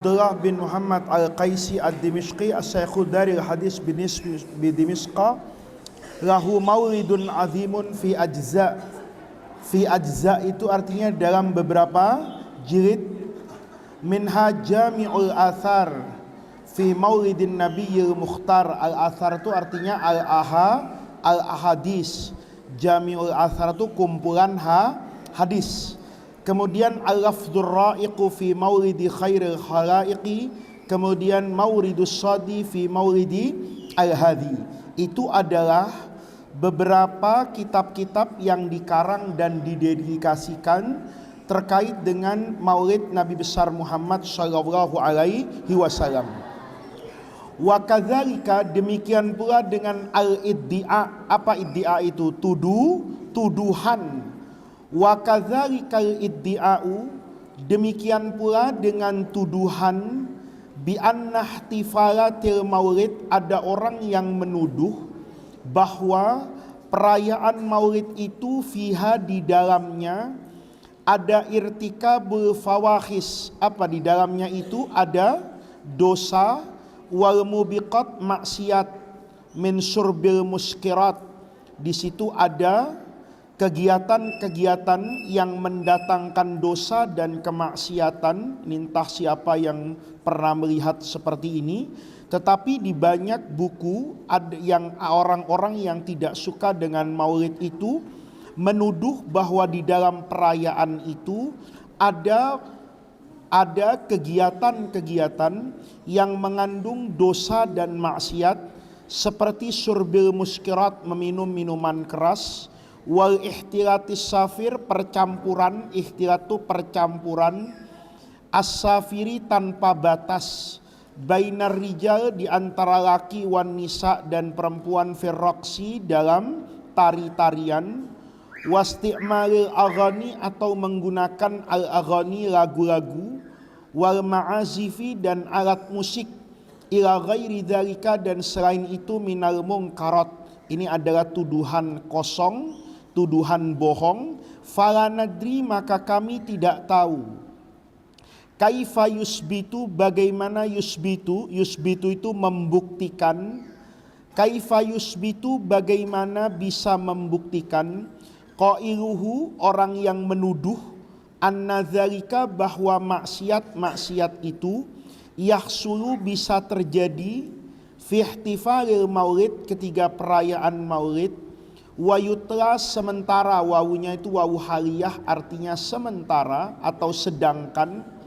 Abdullah bin Muhammad al-Qaisi ad-Dimishqi as-Syekhul dari hadis bin Dimishqa lahu maulidun azimun fi ajza. Fi ajza itu artinya dalam beberapa jilid. Minha jami'ul athar fi maulidin nabiyyil mukhtar. Al-athar itu artinya al-ahadis. Jami'ul athar itu kumpulan hadis. Kemudian al-lafdzur ra'iqu fi maulidi khairil khalaiqi. Kemudian mauridus sadi fi maulidi al-hadi. Itu adalah beberapa kitab-kitab yang dikarang dan didedikasikan terkait dengan maulid Nabi besar Muhammad sallallahu alaihi wasallam. Wa kadzalika, demikian pula dengan al-iddia. Apa iddia itu? Tuduhan. Wa kadzalikal iddi'a'u, demikian pula dengan tuduhan bi anna ihtifalatil maulid, ada orang yang menuduh bahwa perayaan maulid itu fiha, di dalamnya ada irtikabul fawahis. Apa di dalamnya itu? Ada dosa, wal mubiqat, maksiat, min surbil muskirat. Di situ ada kegiatan-kegiatan yang mendatangkan dosa dan kemaksiatan. Entah siapa yang pernah melihat seperti ini. Tetapi di banyak buku ada yang orang-orang yang tidak suka dengan maulid itu menuduh bahwa di dalam perayaan itu ada kegiatan-kegiatan yang mengandung dosa dan maksiat, seperti surbil muskirat, meminum minuman keras, wal ihtilatis safir, percampuran. Ihtilat itu percampuran. As-safiri, tanpa batas. Bainar rijal, di antara laki, wan nisa, dan perempuan, firroksi, dalam tari-tarian. Wasti'malil aghani, atau menggunakan al-aghani, lagu-lagu. Wal ma'azifi, dan alat musik. Ila ghairi dzalika, dan selain itu, minal mungkarat. Ini adalah tuduhan kosong, tuduhan bohong. Fala nadri, maka kami tidak tahu. Kaifa yusbitu, bagaimana yusbitu. Yusbitu itu membuktikan. Kaifa yusbitu, bagaimana bisa membuktikan. Qailuhu, orang yang menuduh. Anna dzalika, bahwa maksiat itu yahsulu, bisa terjadi. Fi ihtifalil maulid, ketika perayaan maulid. Wa yutla, sementara, wawunya itu wawu haliyah, artinya sementara atau sedangkan.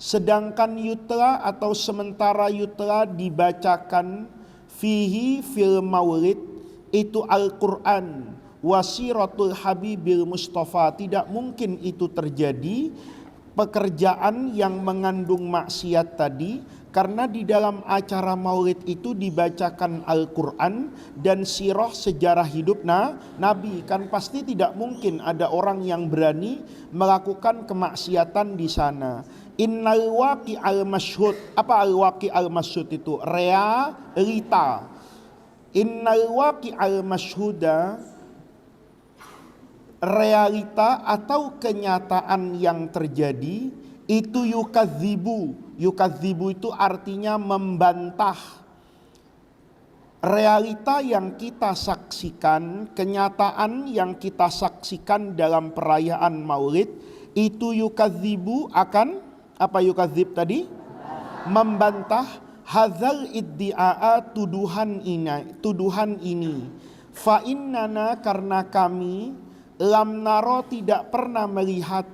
Sedangkan yutla atau sementara yutla dibacakan fihi, fil maulid, itu Al-Quran. Wasiratul habibil mustafa, tidak mungkin itu terjadi pekerjaan yang mengandung maksiat tadi, karena di dalam acara maulid itu dibacakan Al-Quran dan sirah, sejarah hidup Nabi. Kan pasti tidak mungkin ada orang yang berani melakukan kemaksiatan di sana. Innal waqi al-masyhud. Apa al-waqi al-masyhud itu? Realita. Innal waqi al-masyhuda, realita atau kenyataan yang terjadi itu yukadzibu. Yukadzibu itu artinya membantah. Realita yang kita saksikan, kenyataan yang kita saksikan dalam perayaan maulid itu yukadzibu, akan apa yukadzib tadi? Membantah. Hadzal iddi'a, tuduhan ini. Fa innana, karena kami, lam naro, tidak pernah melihat,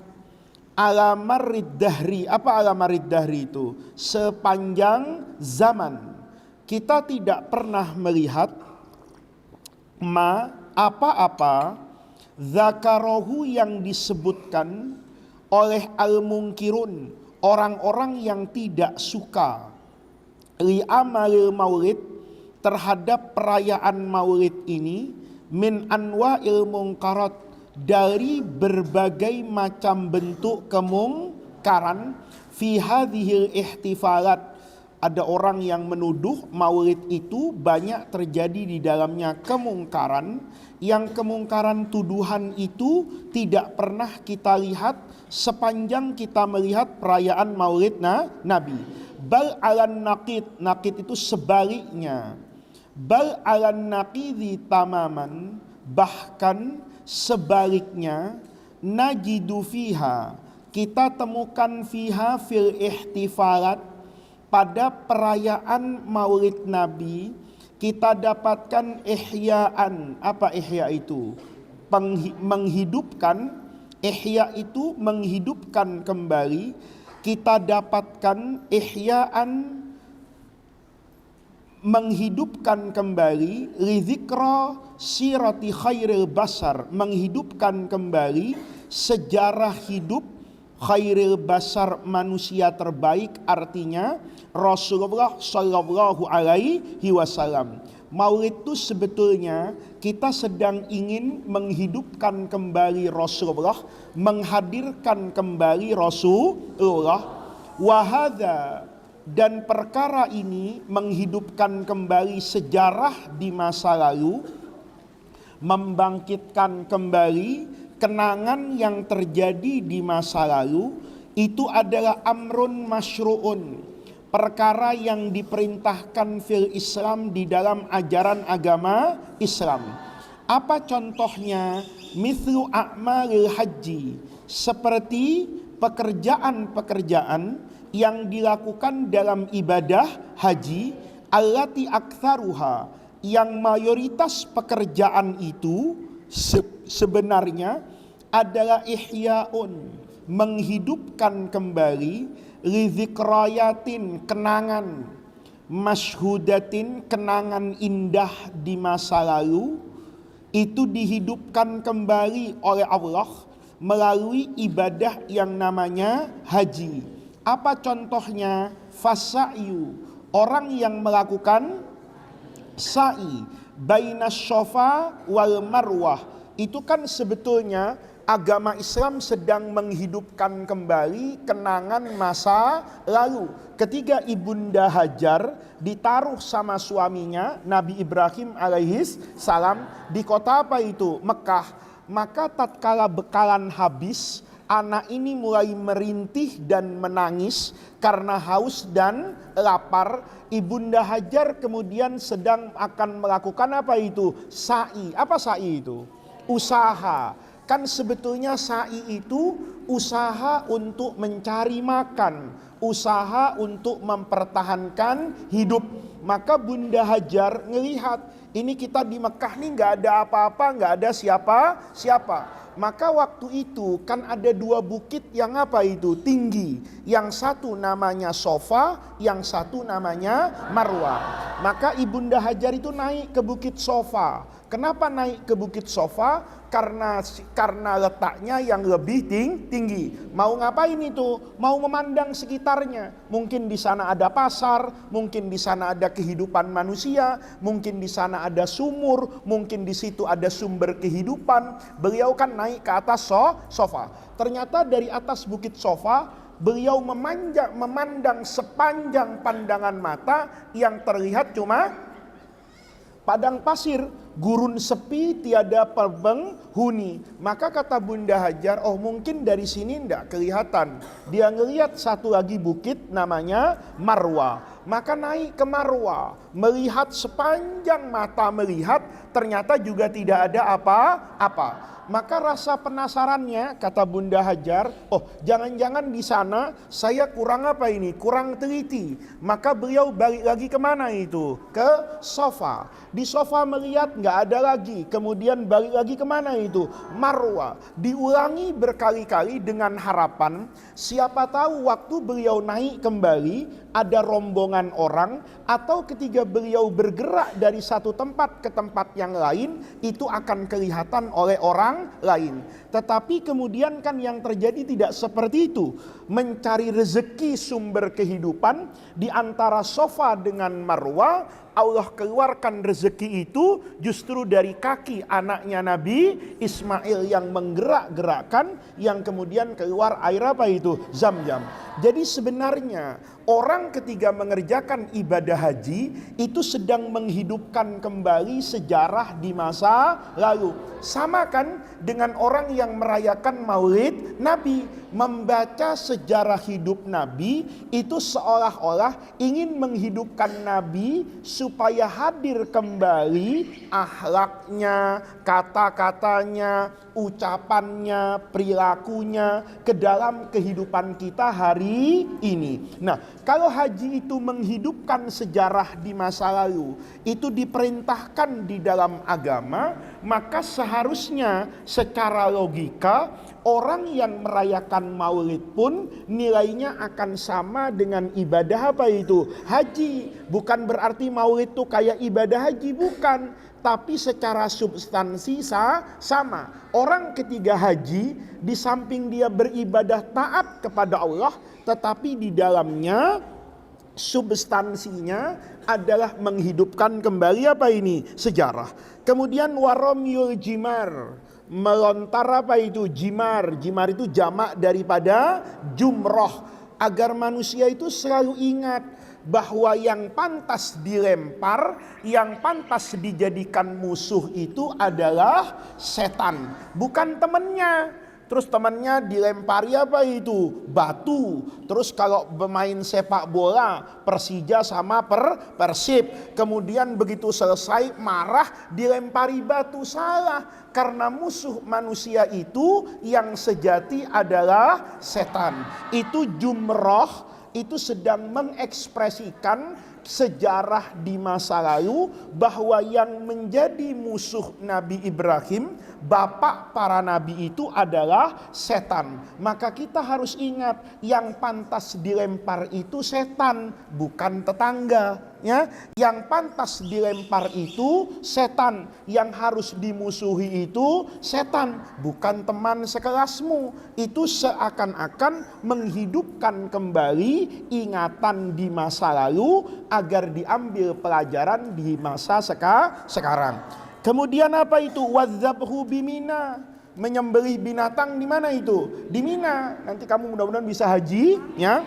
alamarid dahri. Apa alamarid dahri itu? Sepanjang zaman kita tidak pernah melihat apa-apa zakarohu, yang disebutkan oleh al-munkirun, orang-orang yang tidak suka, li amalil maulid, terhadap perayaan maulid ini, min anwa'il mungkarat, dari berbagai macam bentuk kemungkaran, fi hadhil ihtifalat, ada orang yang menuduh maulid itu banyak terjadi di dalamnya kemungkaran, yang kemungkaran tuduhan itu tidak pernah kita lihat sepanjang kita melihat perayaan maulid Nabi. Bal alan naqid itu sebaliknya. Bal alan naqidhi tamaman, bahkan sebaliknya, najidu fiha, kita temukan fiha fil ihtifalat, pada perayaan maulid Nabi kita dapatkan ihya'an. Apa ihya itu? Menghidupkan. Ihya itu menghidupkan kembali. Kita dapatkan ihya'an, menghidupkan kembali, lidzikra sirati khairil basar, menghidupkan kembali sejarah hidup khairil basar, manusia terbaik, artinya Rasulullah Shallallahu Alaihi Wasallam. Maulid itu sebetulnya kita sedang ingin menghidupkan kembali Rasulullah, menghadirkan kembali Rasulullah. Wahada, dan perkara ini menghidupkan kembali sejarah di masa lalu, membangkitkan kembali kenangan yang terjadi di masa lalu. Itu adalah amrun masyru'un, perkara yang diperintahkan fil Islam, di dalam ajaran agama Islam. Apa contohnya? Mithlu a'malil haji, seperti pekerjaan-pekerjaan yang dilakukan dalam ibadah haji, allati aktsaruha, yang mayoritas pekerjaan itu sebenarnya adalah ihya'un, menghidupkan kembali, lidzikrayatin, kenangan, masyhudatin, kenangan indah di masa lalu, itu dihidupkan kembali oleh Allah melalui ibadah yang namanya haji. Apa contohnya? Fasa'yu, orang yang melakukan sa'i bainas syafa wal marwah. Itu kan sebetulnya agama Islam sedang menghidupkan kembali kenangan masa lalu. Ketika Ibunda Hajar ditaruh sama suaminya Nabi Ibrahim alaihis salam di kota apa itu? Mekah. Maka tatkala bekalan habis, anak ini mulai merintih dan menangis karena haus dan lapar. Ibunda Hajar kemudian sedang akan melakukan apa itu? Sa'i. Apa sa'i itu? Usaha. Kan sebetulnya sa'i itu usaha untuk mencari makan, usaha untuk mempertahankan hidup. Maka Bunda Hajar ngelihat, ini kita di Mekah nih nggak ada apa-apa, nggak ada siapa-siapa. Maka waktu itu kan ada dua bukit yang apa itu? Tinggi. Yang satu namanya Sofa, yang satu namanya Marwa. Maka Ibunda Hajar itu naik ke bukit Sofa. Kenapa naik ke bukit Sofa? Karena letaknya yang lebih tinggi. Mau ngapain itu? Mau memandang sekitarnya. Mungkin di sana ada pasar, mungkin di sana ada kehidupan manusia, mungkin di sana ada sumur, mungkin di situ ada sumber kehidupan. Beliau kan naik ke atas Sofa. Ternyata dari atas bukit Sofa beliau memandang sepanjang pandangan mata, yang terlihat cuma padang pasir, gurun sepi, tiada penghuni. Maka kata Bunda Hajar, oh mungkin dari sini tidak kelihatan. Dia ngelihat satu lagi bukit namanya Marwa. Maka naik ke Marwa, melihat sepanjang mata melihat, ternyata juga tidak ada apa-apa. Maka rasa penasarannya, kata Bunda Hajar, oh jangan-jangan di sana saya kurang apa ini? Kurang teliti. Maka beliau balik lagi kemana itu? Ke Sofa. Di Sofa melihat nggak ada lagi. Kemudian balik lagi kemana itu? Marwa. Diulangi berkali-kali dengan harapan, siapa tahu waktu beliau naik kembali ada rombongan orang, atau ketika beliau bergerak dari satu tempat ke tempat yang lain, itu akan kelihatan oleh orang lain. Tetapi kemudian kan yang terjadi tidak seperti itu. Mencari rezeki sumber kehidupan di antara Safa dengan Marwa, Allah keluarkan rezeki itu justru dari kaki anaknya Nabi Ismail yang menggerak-gerakkan, yang kemudian keluar air apa itu? Zam-zam. Jadi sebenarnya orang ketika mengerjakan ibadah haji itu sedang menghidupkan kembali sejarah di masa lalu. Sama kan dengan orang yang merayakan Maulid Nabi, membaca sejarah hidup Nabi itu seolah-olah ingin menghidupkan Nabi supaya hadir kembali akhlaknya, kata-katanya, ucapannya, perilakunya ke dalam kehidupan kita hari ini. Nah, kalau haji itu menghidupkan sejarah di masa lalu, itu diperintahkan di dalam agama, maka seharusnya secara logika orang yang merayakan Maulid pun nilainya akan sama dengan ibadah apa itu? Haji. Bukan berarti Maulid itu kayak ibadah haji, bukan. Tapi secara substansi sama. Orang ketiga haji, di samping dia beribadah taat kepada Allah, tetapi di dalamnya substansinya adalah menghidupkan kembali apa ini? Sejarah. Kemudian waromyul jimar, melontar apa itu? Jimar. Jimar itu jamak daripada jumroh. Agar manusia itu selalu ingat bahwa yang pantas dilempar, yang pantas dijadikan musuh itu adalah setan, bukan temannya. Terus temannya dilempari apa itu? Batu. Terus kalau bermain sepak bola Persija sama Persib, kemudian begitu selesai marah dilempari batu, salah. Karena musuh manusia itu yang sejati adalah setan. Itu jumroh, itu sedang mengekspresikan sejarah di masa lalu bahwa yang menjadi musuh Nabi Ibrahim, bapak para nabi itu adalah setan. Maka kita harus ingat yang pantas dilempar itu setan, bukan tetangga. Ya, yang pantas dilempar itu setan, yang harus dimusuhi itu setan, bukan teman sekelasmu. Itu seakan-akan menghidupkan kembali ingatan di masa lalu agar diambil pelajaran di masa sekarang. Kemudian apa itu? Wadzabhu bimina, menyembelih binatang di mana itu? Di Mina. Nanti kamu mudah-mudahan bisa haji, ya.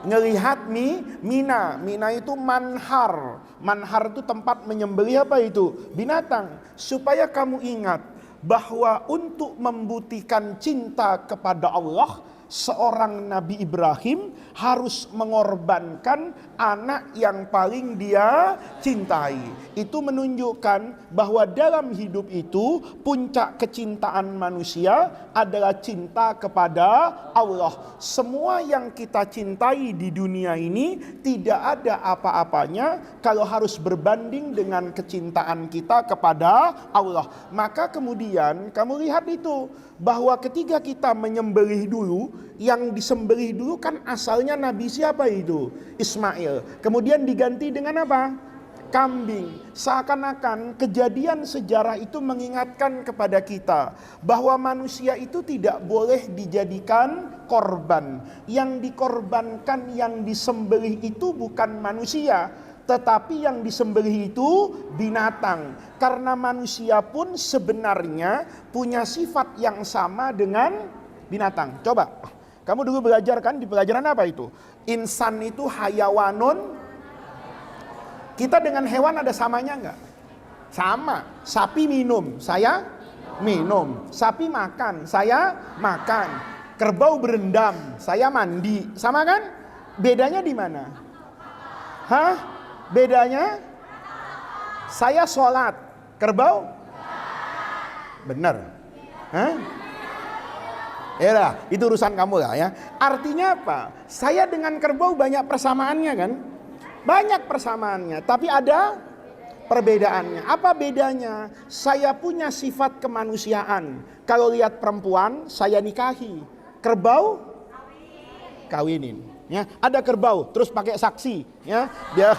Ngelihat Mina. Mina itu manhar. Manhar itu tempat menyembelih apa itu? Binatang. Supaya kamu ingat bahwa untuk membuktikan cinta kepada Allah, seorang Nabi Ibrahim harus mengorbankan anak yang paling dia cintai. Itu menunjukkan bahwa dalam hidup itu puncak kecintaan manusia adalah cinta kepada Allah. Semua yang kita cintai di dunia ini tidak ada apa-apanya kalau harus berbanding dengan kecintaan kita kepada Allah. Maka kemudian kamu lihat itu, bahwa ketika kita menyembelih dulu, yang disembelih dulu kan asalnya Nabi siapa itu? Ismail. Kemudian diganti dengan apa? Kambing. Seakan-akan kejadian sejarah itu mengingatkan kepada kita bahwa manusia itu tidak boleh dijadikan korban. Yang dikorbankan, yang disembelih itu bukan manusia, tetapi yang disembelih itu binatang. Karena manusia pun sebenarnya punya sifat yang sama dengan binatang. Coba, kamu dulu belajar kan di pelajaran apa itu? Insan itu hayawanun. Kita dengan hewan ada samanya enggak? Sama. Sapi minum, saya minum. Sapi makan, saya makan. Kerbau berendam, saya mandi. Sama kan? Bedanya di mana? Hah? Bedanya? Saya sholat, kerbau? Benar. Hah? Ya, itu urusan kamu lah ya. Artinya apa? Saya dengan kerbau banyak persamaannya kan? Banyak persamaannya, tapi ada perbedaannya. Apa bedanya? Saya punya sifat kemanusiaan. Kalau lihat perempuan, saya nikahi. Kerbau? Kawinin. Ya, ada kerbau terus pakai saksi, ya. Dia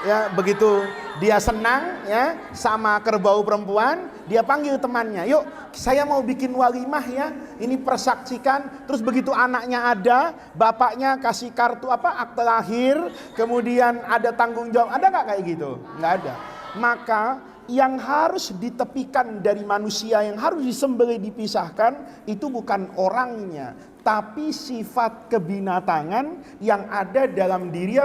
ya begitu Dia senang ya sama kerbau perempuan, dia panggil temannya, yuk saya mau bikin walimah ya, ini persaksikan. Terus begitu anaknya ada, bapaknya kasih kartu akte lahir, kemudian ada tanggung jawab. Ada nggak kayak gitu? Nggak ada. Maka yang harus ditepikan dari manusia, yang harus disembelih dipisahkan, itu bukan orangnya, tapi sifat kebinatangan yang ada dalam diri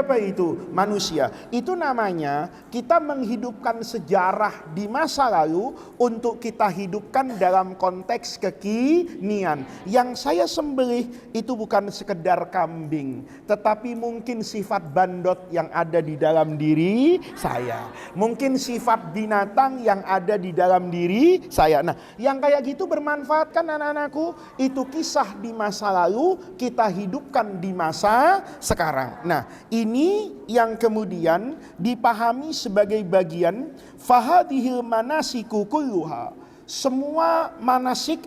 manusia. Itu namanya kita menghidupkan sejarah di masa lalu untuk kita hidupkan dalam konteks kekinian. Yang saya sembelih itu bukan sekedar kambing, tetapi mungkin sifat bandot yang ada di dalam diri saya, mungkin sifat binatang yang ada di dalam diri saya. Nah, yang kayak gitu bermanfaat kan anak-anakku? Itu kisah di masa lalu kita hidupkan di masa sekarang. Nah, ini yang kemudian dipahami sebagai bagian fahadihil manasiku kulluha. Semua manasik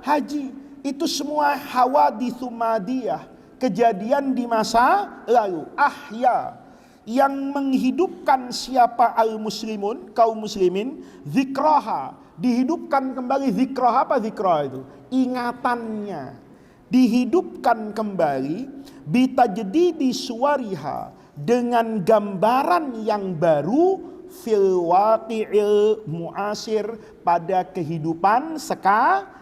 haji itu semua hawaditsu madiyah, kejadian di masa lalu. Ahya, yang menghidupkan siapa al-muslimun, kaum muslimin, zikraha, dihidupkan kembali. Zikraha, apa zikraha itu? Ingatannya dihidupkan kembali, bitajdidi suwariha, dengan gambaran yang baru, fil waqi'il muasir, pada kehidupan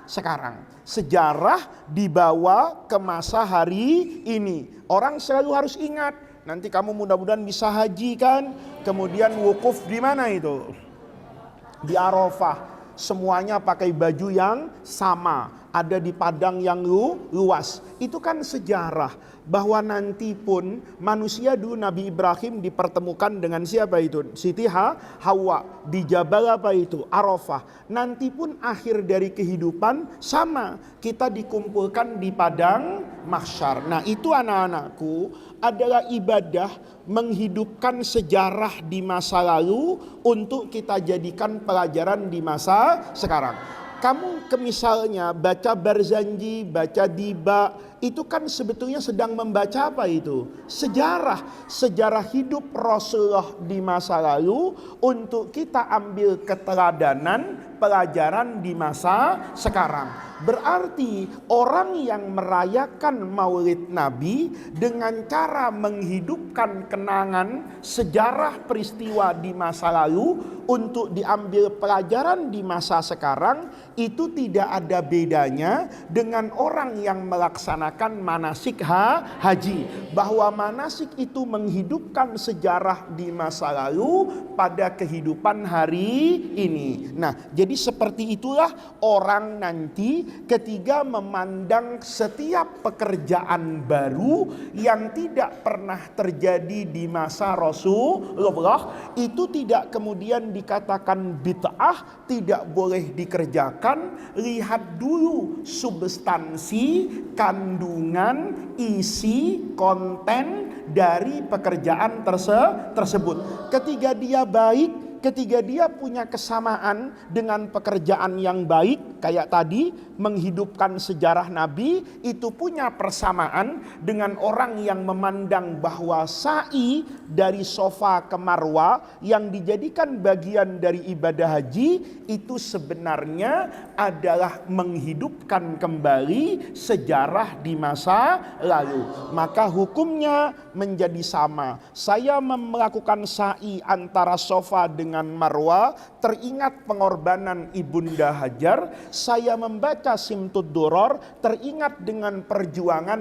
sekarang. Sejarah dibawa ke masa hari ini. Orang selalu harus ingat, nanti kamu mudah-mudahan bisa haji kan, kemudian wukuf di mana itu? Di Arafah. Semuanya pakai baju yang sama, ada di padang yang luas. Itu kan sejarah bahwa nanti pun manusia dulu, Nabi Ibrahim dipertemukan dengan siapa itu? Siti Hawa di Jabal Arafah. Nanti pun akhir dari kehidupan sama, kita dikumpulkan di padang mahsyar. Nah, itu anak-anakku adalah ibadah menghidupkan sejarah di masa lalu untuk kita jadikan pelajaran di masa sekarang. Kamu misalnya baca Barzanji, baca Diba, itu kan sebetulnya sedang membaca apa itu? Sejarah. Sejarah hidup Rasulullah di masa lalu untuk kita ambil keteladanan, pelajaran di masa sekarang. Berarti orang yang merayakan Maulid Nabi dengan cara menghidupkan kenangan sejarah peristiwa di masa lalu untuk diambil pelajaran di masa sekarang, itu tidak ada bedanya dengan orang yang melaksanakan manasik haji. Bahwa manasik itu menghidupkan sejarah di masa lalu pada kehidupan hari ini. Nah, jadi seperti itulah orang nanti ketika memandang setiap pekerjaan baru yang tidak pernah terjadi di masa Rasulullah, itu tidak kemudian dikatakan bid'ah, tidak boleh dikerjakan. Lihat dulu substansi, kandungan, isi, konten dari pekerjaan tersebut. Ketika dia baik, ketika dia punya kesamaan dengan pekerjaan yang baik, kayak tadi menghidupkan sejarah Nabi, itu punya persamaan dengan orang yang memandang bahwa sa'i dari Sofa ke Marwa yang dijadikan bagian dari ibadah haji, itu sebenarnya adalah menghidupkan kembali sejarah di masa lalu. Maka hukumnya menjadi sama. Saya melakukan sa'i antara Sofa dengan Marwa, teringat pengorbanan Ibunda Hajar. Saya membaca Simtud Duror, teringat dengan perjuangan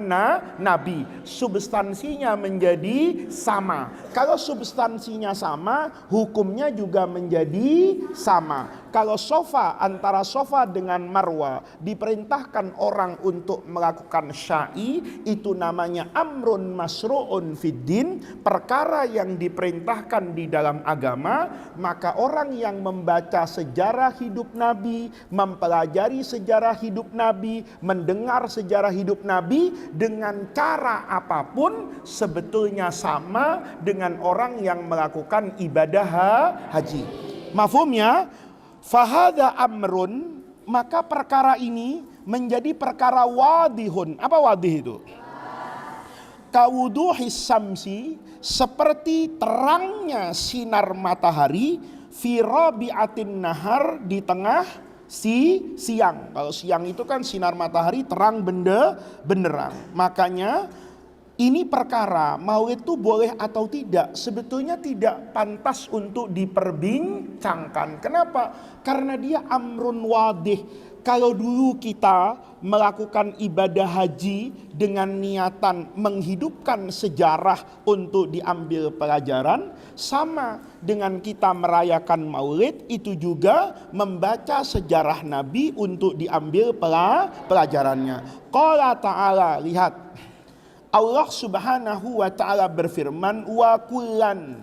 Nabi. Substansinya menjadi sama. Kalau substansinya sama, hukumnya juga menjadi sama. Kalau Sofa, antara Sofa dengan Marwa diperintahkan orang untuk melakukan sya'i, itu namanya amrun masru'un fiddin, perkara yang diperintahkan di dalam agama. Maka orang yang membaca sejarah hidup Nabi, mempelajari sejarah hidup Nabi, mendengar sejarah hidup Nabi dengan cara apapun, sebetulnya sama dengan orang yang melakukan ibadah haji. Mafhumnya? Fahada amrun, maka perkara ini menjadi perkara wadihun. Apa wadih itu? Kawuduhis samsi, seperti terangnya sinar matahari, fi rabi'atin nahar, di tengah siang. Kalau siang itu kan sinar matahari terang benderang. Makanya ini perkara maulid itu boleh atau tidak sebetulnya tidak pantas untuk diperbincangkan. Kenapa? Karena dia amrun wadih. Kalau dulu kita melakukan ibadah haji dengan niatan menghidupkan sejarah untuk diambil pelajaran, sama dengan kita merayakan maulid itu juga membaca sejarah Nabi untuk diambil pelajarannya. Qala ta'ala, lihat, Allah subhanahu wa ta'ala berfirman, wa kullan,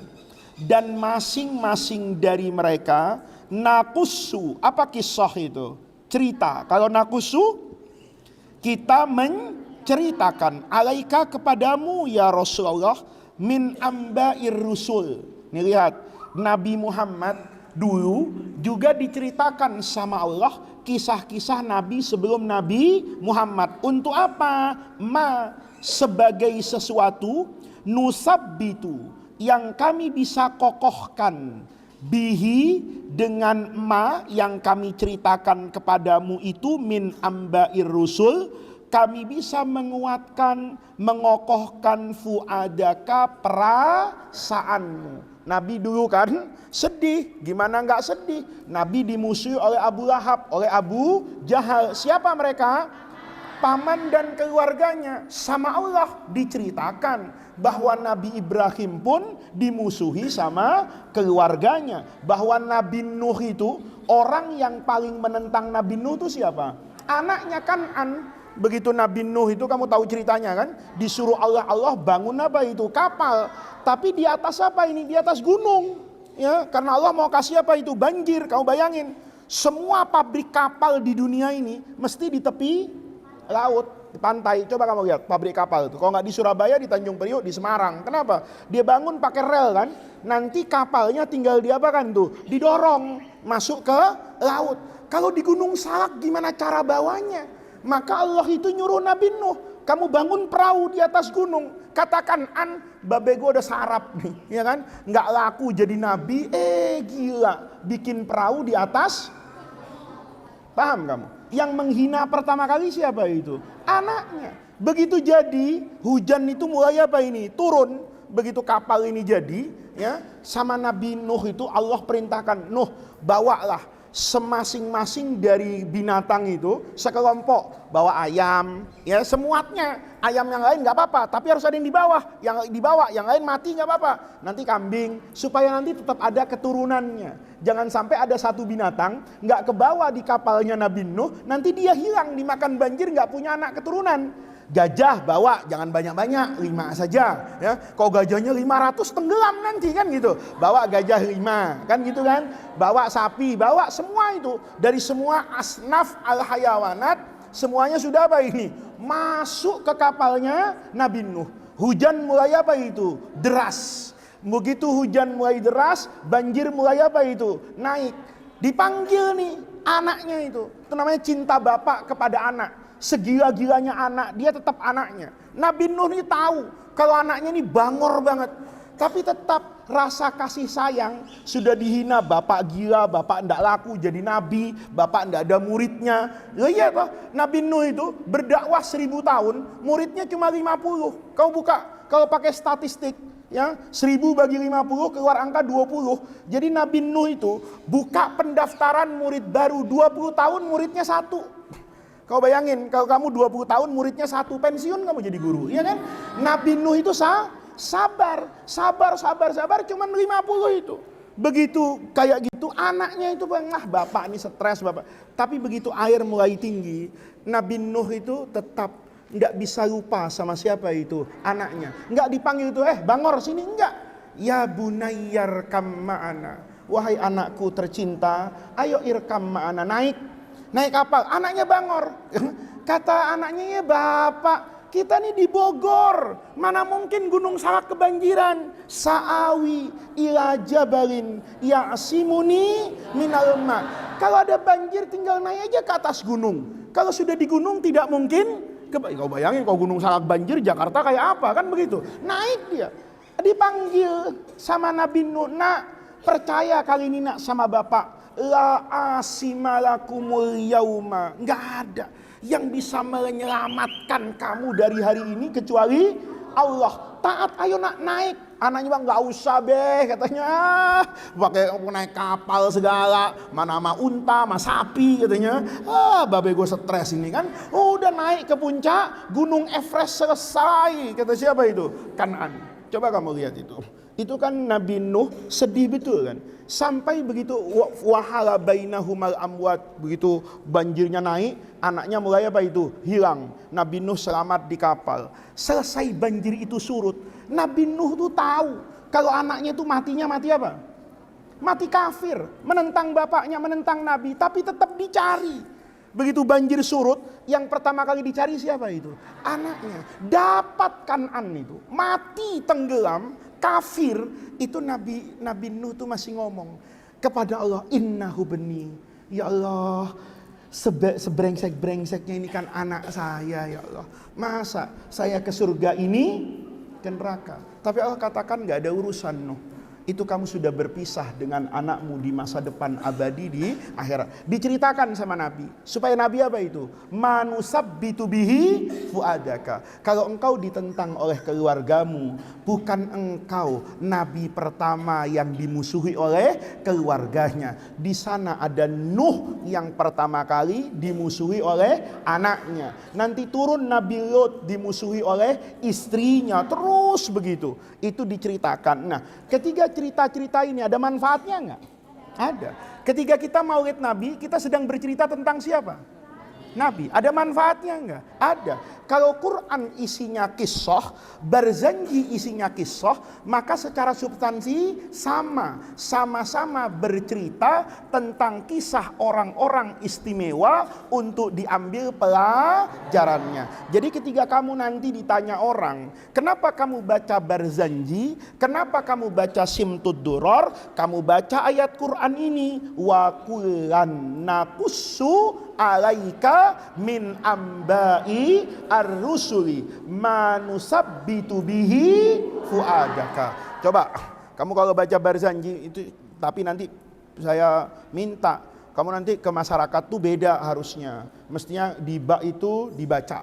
dan masing-masing dari mereka, nakussu, apa kisah itu? Cerita. Kalau nakusu, kita menceritakan, alaika, kepadamu ya Rasulullah, min amba'ir rusul. Nih lihat, Nabi Muhammad dulu juga diceritakan sama Allah kisah-kisah Nabi sebelum Nabi Muhammad. Untuk apa? Sebagai sesuatu nusabbitu, yang kami bisa kokohkan, bihi, dengan yang kami ceritakan kepadamu itu, min amba'ir rusul, kami bisa menguatkan, mengokohkan fuadaka, perasaanmu. Nabi dulu kan sedih, gimana nggak sedih? Nabi dimusuhi oleh Abu Lahab, oleh Abu Jahal. Siapa mereka? Paman dan keluarganya. Sama Allah diceritakan bahwa Nabi Ibrahim pun dimusuhi sama keluarganya. Bahwa Nabi Nuh itu, orang yang paling menentang Nabi Nuh itu siapa? Anaknya Kan'an. Begitu Nabi Nuh itu, kamu tahu ceritanya kan? Disuruh Allah bangun apa itu? Kapal. Tapi di atas apa ini? Di atas gunung. Ya, karena Allah mau kasih apa itu? Banjir. Kamu bayangin, semua pabrik kapal di dunia ini mesti di tepi laut, di pantai. Coba kamu lihat pabrik kapal itu. Kalau nggak di Surabaya, di Tanjung Priok, di Semarang. Kenapa? Dia bangun pakai rel kan. Nanti kapalnya tinggal diapakan tuh? Didorong masuk ke laut. Kalau di Gunung Salak gimana cara bawanya? Maka Allah itu nyuruh Nabi Nuh, kamu bangun perahu di atas gunung. Katakan, babe gue udah sarap nih, ya kan? Nggak laku jadi nabi. Gila, bikin perahu di atas. Paham kamu? Yang menghina pertama kali siapa itu? Anaknya. Begitu jadi, hujan itu mulai apa ini? Turun. Begitu kapal ini jadi, ya, sama Nabi Nuh itu Allah perintahkan, Nuh, bawalah semasing-masing dari binatang itu sekelompok, bawa ayam, ya semuatnya. Ayam yang lain nggak apa-apa, tapi harus ada yang dibawa, yang lain mati nggak apa-apa. Nanti kambing, supaya nanti tetap ada keturunannya. Jangan sampai ada satu binatang nggak kebawa di kapalnya Nabi Nuh, nanti dia hilang dimakan banjir, nggak punya anak keturunan. Gajah bawa, jangan banyak-banyak, 5 saja, ya. Kalau gajahnya 500 tenggelam nanti kan gitu. Bawa gajah 5, kan gitu kan. Bawa sapi, bawa semua itu. Dari semua asnaf al-hayawanat, semuanya sudah apa ini? Masuk ke kapalnya Nabi Nuh. Hujan mulai apa itu? Deras. Begitu hujan mulai deras, banjir mulai apa itu? Naik. Dipanggil nih anaknya itu. Itu namanya cinta bapak kepada anak. Segila-gilanya anak, dia tetap anaknya. Nabi Nuh ini tahu kalau anaknya ini bangor banget. Tapi tetap rasa kasih sayang, sudah dihina, bapak gila, bapak ndak laku jadi nabi, bapak ndak ada muridnya. Ya iya toh, Nabi Nuh itu berdakwah 1000 tahun, muridnya cuma 50. Kau buka, kalau pakai statistik, ya 1000 bagi 50 keluar angka 20. Jadi Nabi Nuh itu buka pendaftaran murid baru 20 tahun, muridnya 1. Kau bayangin, kalau kamu 20 tahun muridnya 1, pensiun kamu jadi guru, iya kan? Nabi Nuh itu sabar, cuman 50 itu. Begitu kayak gitu, anaknya itu bapak ini stres bapak. Tapi begitu air mulai tinggi, Nabi Nuh itu tetap nggak bisa lupa sama siapa itu, anaknya. Nggak dipanggil itu, bangor sini, enggak. Ya bunayyar kam ma'ana, wahai anakku tercinta, ayo irkam ma'ana, naik kapal. Anaknya bangor. Kata anaknya, ya bapak, kita nih di Bogor, mana mungkin Gunung Salak kebanjiran. Sa'awi ila jabalin ya'simuni minal ma. Kalau ada banjir tinggal naik aja ke atas gunung. Kalau sudah di gunung tidak mungkin Kau bayangin kalau Gunung Salak banjir, Jakarta kayak apa kan begitu. Naik dia. Dipanggil sama Nabi Nuh, "Nak, percaya kali ini nak sama bapak. La asimalakumul yauma." Enggak ada yang bisa menyelamatkan kamu dari hari ini kecuali Allah. Taat, ayo nak naik. Anaknya bang nggak usah be, katanya. Pakai naik kapal segala, mana sama unta, sama sapi katanya. Babe gue stres ini kan. Udah naik ke puncak Gunung Everest selesai. Kata siapa itu? Kan'an. Coba kamu lihat itu. Itu kan Nabi Nuh sedih betul kan. Sampai begitu wahala bainahumal amwat, begitu banjirnya naik, anaknya mulai apa itu? Hilang. Nabi Nuh selamat di kapal. Selesai banjir itu surut, Nabi Nuh tuh tahu kalau anaknya itu matinya mati apa? Mati kafir, menentang bapaknya, menentang Nabi, tapi tetap dicari. Begitu banjir surut, yang pertama kali dicari siapa itu? Anaknya. Dapatkan itu, mati tenggelam, kafir. Itu Nabi Nuh tuh masih ngomong kepada Allah, "Innahu bani." Ya Allah, sebrengsek-brengseknya ini kan anak saya ya Allah. Masa saya ke surga ini ke neraka? Tapi Allah katakan gak ada urusan Nuh. Itu kamu sudah berpisah dengan anakmu di masa depan abadi di akhirat. Diceritakan sama Nabi. Supaya Nabi apa itu? Manusabbitu bihi fuadaka. Kalau engkau ditentang oleh keluargamu, bukan engkau Nabi pertama yang dimusuhi oleh keluarganya. Di sana ada Nuh yang pertama kali dimusuhi oleh anaknya. Nanti turun Nabi Lot dimusuhi oleh istrinya. Terus begitu. Itu diceritakan. Nah, ketiga cerita-cerita ini ada manfaatnya enggak? Ada. Ketika kita maulid Nabi, kita sedang bercerita tentang siapa? Nabi. Ada manfaatnya enggak? Ada. Kalau Quran isinya kisah, Barzanji isinya kisah, maka secara substansi sama-sama bercerita tentang kisah orang-orang istimewa untuk diambil pelajarannya. Jadi ketika kamu nanti ditanya orang, kenapa kamu baca Barzanji, kenapa kamu baca Simtud Duror, kamu baca ayat Quran ini, wa kullan naqussu alaika min ambai ar-rusuli manusabbitu bihi fuadaka. Coba kamu kalau baca Barzanji itu, tapi nanti saya minta kamu nanti ke masyarakat tuh beda harusnya. Mestinya itu dibaca.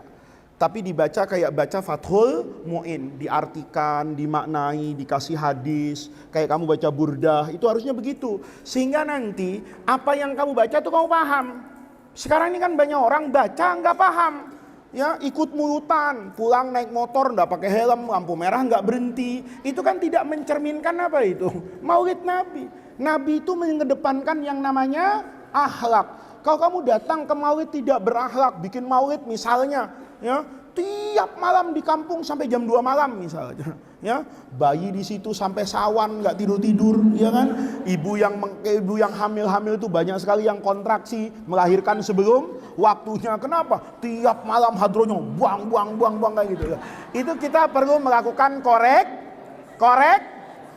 Tapi dibaca kayak baca Fathul Mu'in, diartikan, dimaknai, dikasih hadis. Kayak kamu baca Burdah, itu harusnya begitu. Sehingga nanti apa yang kamu baca tuh kamu paham. Sekarang ini kan banyak orang baca nggak paham, ya ikut mulutan, pulang naik motor nggak pakai helm, lampu merah nggak berhenti. Itu kan tidak mencerminkan apa itu? Maulid Nabi. Nabi itu mengedepankan yang namanya akhlak. Kalau kamu datang ke maulid tidak berakhlak, bikin maulid misalnya, ya tiap malam di kampung sampai jam 2 malam misalnya, ya bayi di situ sampai sawan nggak tidur, ya kan? Ibu yang hamil itu banyak sekali yang kontraksi melahirkan sebelum waktunya. Kenapa? Tiap malam hadronya buang kayak gitu. Itu kita perlu melakukan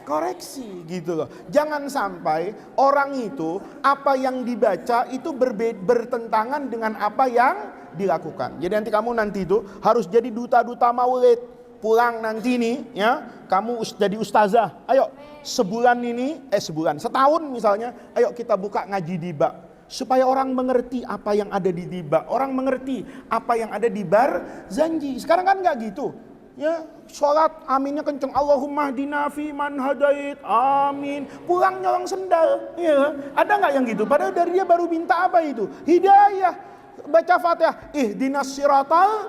koreksi gitu loh. Jangan sampai orang itu apa yang dibaca itu bertentangan dengan apa yang dilakukan. Jadi nanti kamu itu harus jadi duta-duta maulid. Pulang nanti nih ya, kamu jadi ustazah. Ayo setahun misalnya, ayo kita buka ngaji diba. Supaya orang mengerti apa yang ada di diba. Orang mengerti apa yang ada di Barzanji. Sekarang kan nggak gitu. Ya, sholat aminnya kenceng, Allahumma hdina fi man hadait, amin. Pulang nyolong sendal, ya. Ada nggak yang gitu? Padahal dari dia baru minta apa itu? Hidayah. Baca Fatihah, ihdinas siratal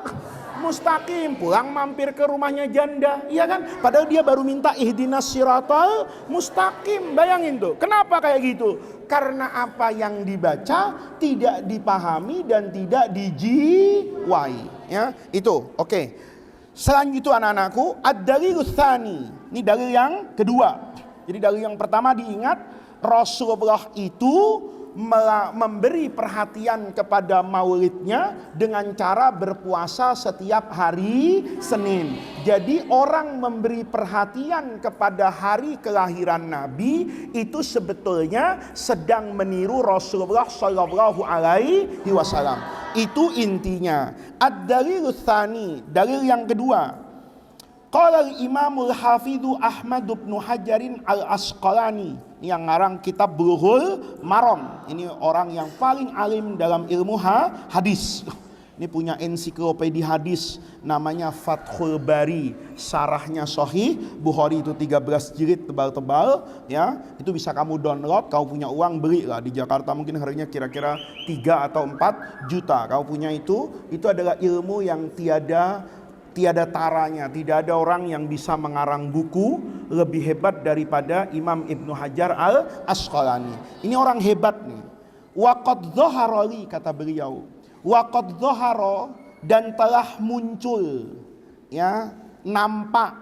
mustaqim. Pulang mampir ke rumahnya janda, iya kan? Padahal dia baru minta ihdinas siratal mustaqim. Bayangin tuh, kenapa kayak gitu? Karena apa yang dibaca tidak dipahami dan tidak dijiwai. Ya, itu oke. Selanjutnya anak-anakku, ad-dalilus tsani. Ini dalil yang kedua. Jadi dalil yang pertama diingat, Rasulullah itu memberi perhatian kepada maulidnya dengan cara berpuasa setiap hari Senin. Jadi orang memberi perhatian kepada hari kelahiran Nabi itu sebetulnya sedang meniru Rasulullah Shallallahu Alaihi Wasallam. Itu intinya. Ad-dalilus tsani, dalil yang kedua. Qala al-Imamul Hafidhu Ahmad bin Hajarin al-Asqalani, yang ngarang kitab Bulughul Maram. Ini orang yang paling alim dalam ilmu hadis. Ini punya ensiklopedia hadis namanya Fathul Bari, sarahnya Sahih Bukhari, itu 13 jilid tebal-tebal ya. Itu bisa kamu download, kau punya uang beli lah. Di Jakarta mungkin harganya kira-kira 3 atau 4 juta. Kau punya itu adalah ilmu yang tiada taranya. Tidak ada orang yang bisa mengarang buku lebih hebat daripada Imam Ibnu Hajar al-Asqalani. Ini orang hebat nih. Waqad dhahara li, kata beliau. Waqad dhahara, dan telah muncul, ya, nampak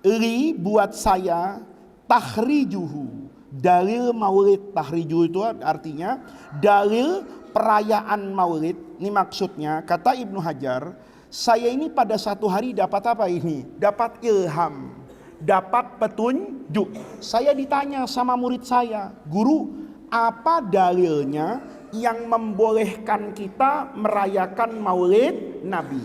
li buat saya, tahrijuhu, dalil maulid. Tahrijuhu itu artinya dalil perayaan maulid. Ini maksudnya, kata Ibnu Hajar, saya ini pada satu hari dapat apa ini? Dapat ilham, dapat petunjuk. Saya ditanya sama murid saya, guru, apa dalilnya yang membolehkan kita merayakan maulid Nabi?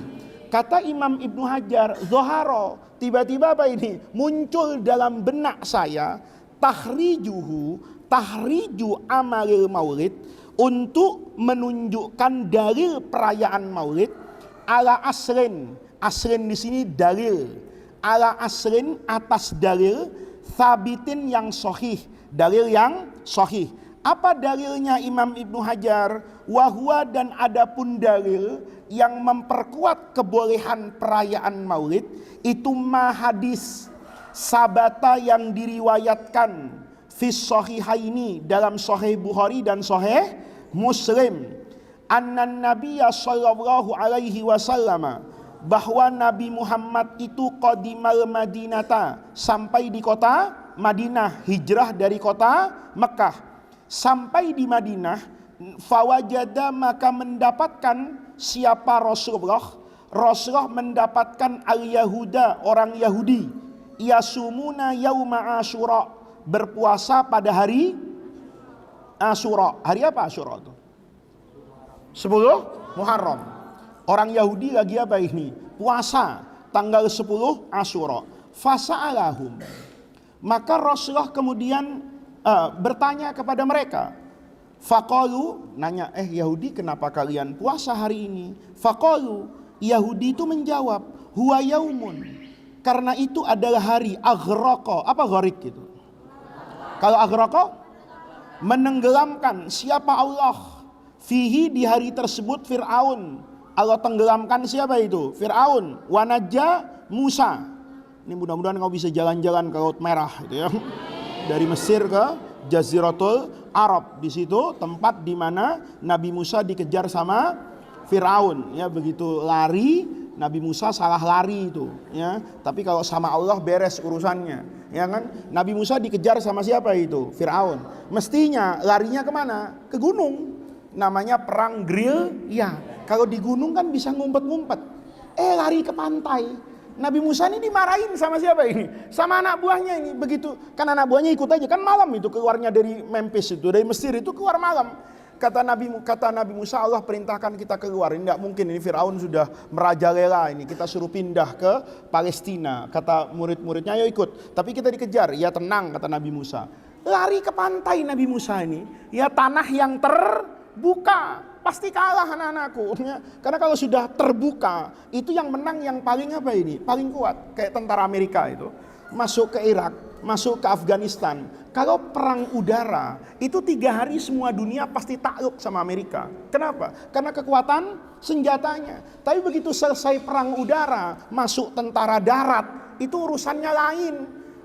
Kata Imam Ibnu Hajar, zoharo, tiba-tiba apa ini? Muncul dalam benak saya, tahriju amalil maulid, untuk menunjukkan dalil perayaan maulid ala asrin. Asrin di sini dalil. Ala asrin, atas dalil, thabitin yang sahih, dalil yang sahih. Apa dalilnya Imam Ibnu Hajar? Wahwa, dan adapun dalil yang memperkuat kebolehan perayaan maulid itu hadis sabata yang diriwayatkan fis sahihaini, dalam Sahih Bukhari dan Sahih Muslim. Annan Nabiyya sallallahu alaihi wasallam, bahwa Nabi Muhammad itu qadimal Madinata, sampai di kota Madinah, hijrah dari kota Mekah. Sampai di Madinah, fawajada, maka mendapatkan siapa Rasulullah? Rasulullah mendapatkan al-Yahuda, orang Yahudi, yasumuna yauma Asyura, berpuasa pada hari Asyura. Hari apa Asyura itu? 10 Muharram. Orang Yahudi lagi apa ini? Puasa tanggal 10 Asyura. Fasa'alahum, maka Rasulullah kemudian bertanya kepada mereka. Faqalu, nanya, Yahudi, kenapa kalian puasa hari ini? Faqalu, Yahudi itu menjawab, huwa yaumun, karena itu adalah hari aghraqa. Apa gharik itu? Kalau aghraqa, menenggelamkan. Siapa Allah? Fihi, di hari tersebut, Fir'aun. Allah tenggelamkan siapa itu? Fir'aun. Wa najja Musa. Ini mudah-mudahan kau bisa jalan-jalan ke Laut Merah gitu ya. Dari Mesir ke Jaziratul Arab, di situ tempat di mana Nabi Musa dikejar sama Firaun, ya. Begitu lari Nabi Musa salah lari itu, ya. Tapi kalau sama Allah beres urusannya, ya kan? Nabi Musa dikejar sama siapa itu? Firaun. Mestinya larinya kemana? Ke gunung. Namanya perang grill, ya. Kalau di gunung kan bisa ngumpet-ngumpet. Lari ke pantai. Nabi Musa ini dimarahin sama siapa ini? Sama anak buahnya ini. Begitu, kan anak buahnya ikut aja. Kan malam itu keluarnya dari Memphis itu, dari Mesir itu keluar malam. Kata Nabi Musa, Allah perintahkan kita keluar. Ini tidak mungkin, ini Firaun sudah merajalela ini. Kita suruh pindah ke Palestina. Kata murid-muridnya, ayo ikut. Tapi kita dikejar. Ya tenang, kata Nabi Musa. Lari ke pantai Nabi Musa ini. Ya tanah yang terbuka. Pasti kalah anak-anakku, ya. Karena kalau sudah terbuka, itu yang menang yang paling apa ini? Paling kuat. Kayak tentara Amerika itu masuk ke Irak, masuk ke Afghanistan. Kalau perang udara, itu 3 hari semua dunia pasti takluk sama Amerika. Kenapa? Karena kekuatan senjatanya. Tapi begitu selesai perang udara, masuk tentara darat, itu urusannya lain.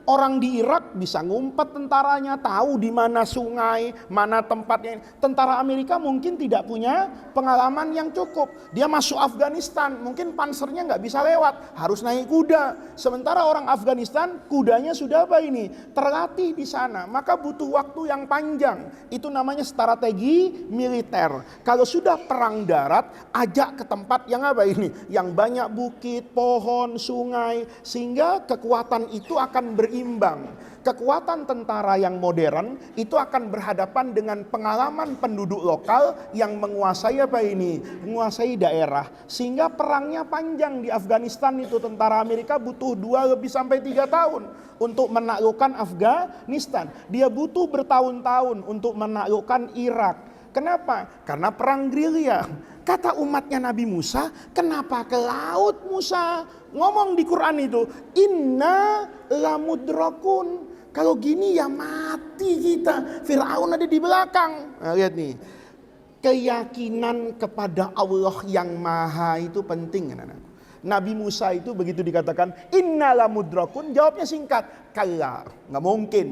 Orang di Irak bisa ngumpet tentaranya, tahu di mana sungai, mana tempatnya. Tentara Amerika mungkin tidak punya pengalaman yang cukup. Dia masuk Afghanistan, mungkin pansernya nggak bisa lewat, harus naik kuda. Sementara orang Afghanistan, kudanya sudah apa ini? Terlatih di sana, maka butuh waktu yang panjang. Itu namanya strategi militer. Kalau sudah perang darat, ajak ke tempat yang apa ini? Yang banyak bukit, pohon, sungai, sehingga kekuatan itu akan berimbang. Kekuatan tentara yang modern itu akan berhadapan dengan pengalaman penduduk lokal yang menguasai apa ini? Menguasai daerah. Sehingga perangnya panjang di Afghanistan itu. Tentara Amerika butuh 2 lebih sampai 3 tahun untuk menaklukkan Afghanistan. Dia butuh bertahun-tahun untuk menaklukkan Irak. Kenapa? Karena perang gerilya. Kata umatnya Nabi Musa, kenapa ke laut Musa? Ngomong di Quran itu, inna lamudrakun. Kalau gini ya mati kita. Fir'aun ada di belakang. Nah, lihat nih. Keyakinan kepada Allah yang maha itu penting. Nabi Musa itu begitu dikatakan, inna lamudrakun. Jawabnya singkat, kalla, nggak mungkin.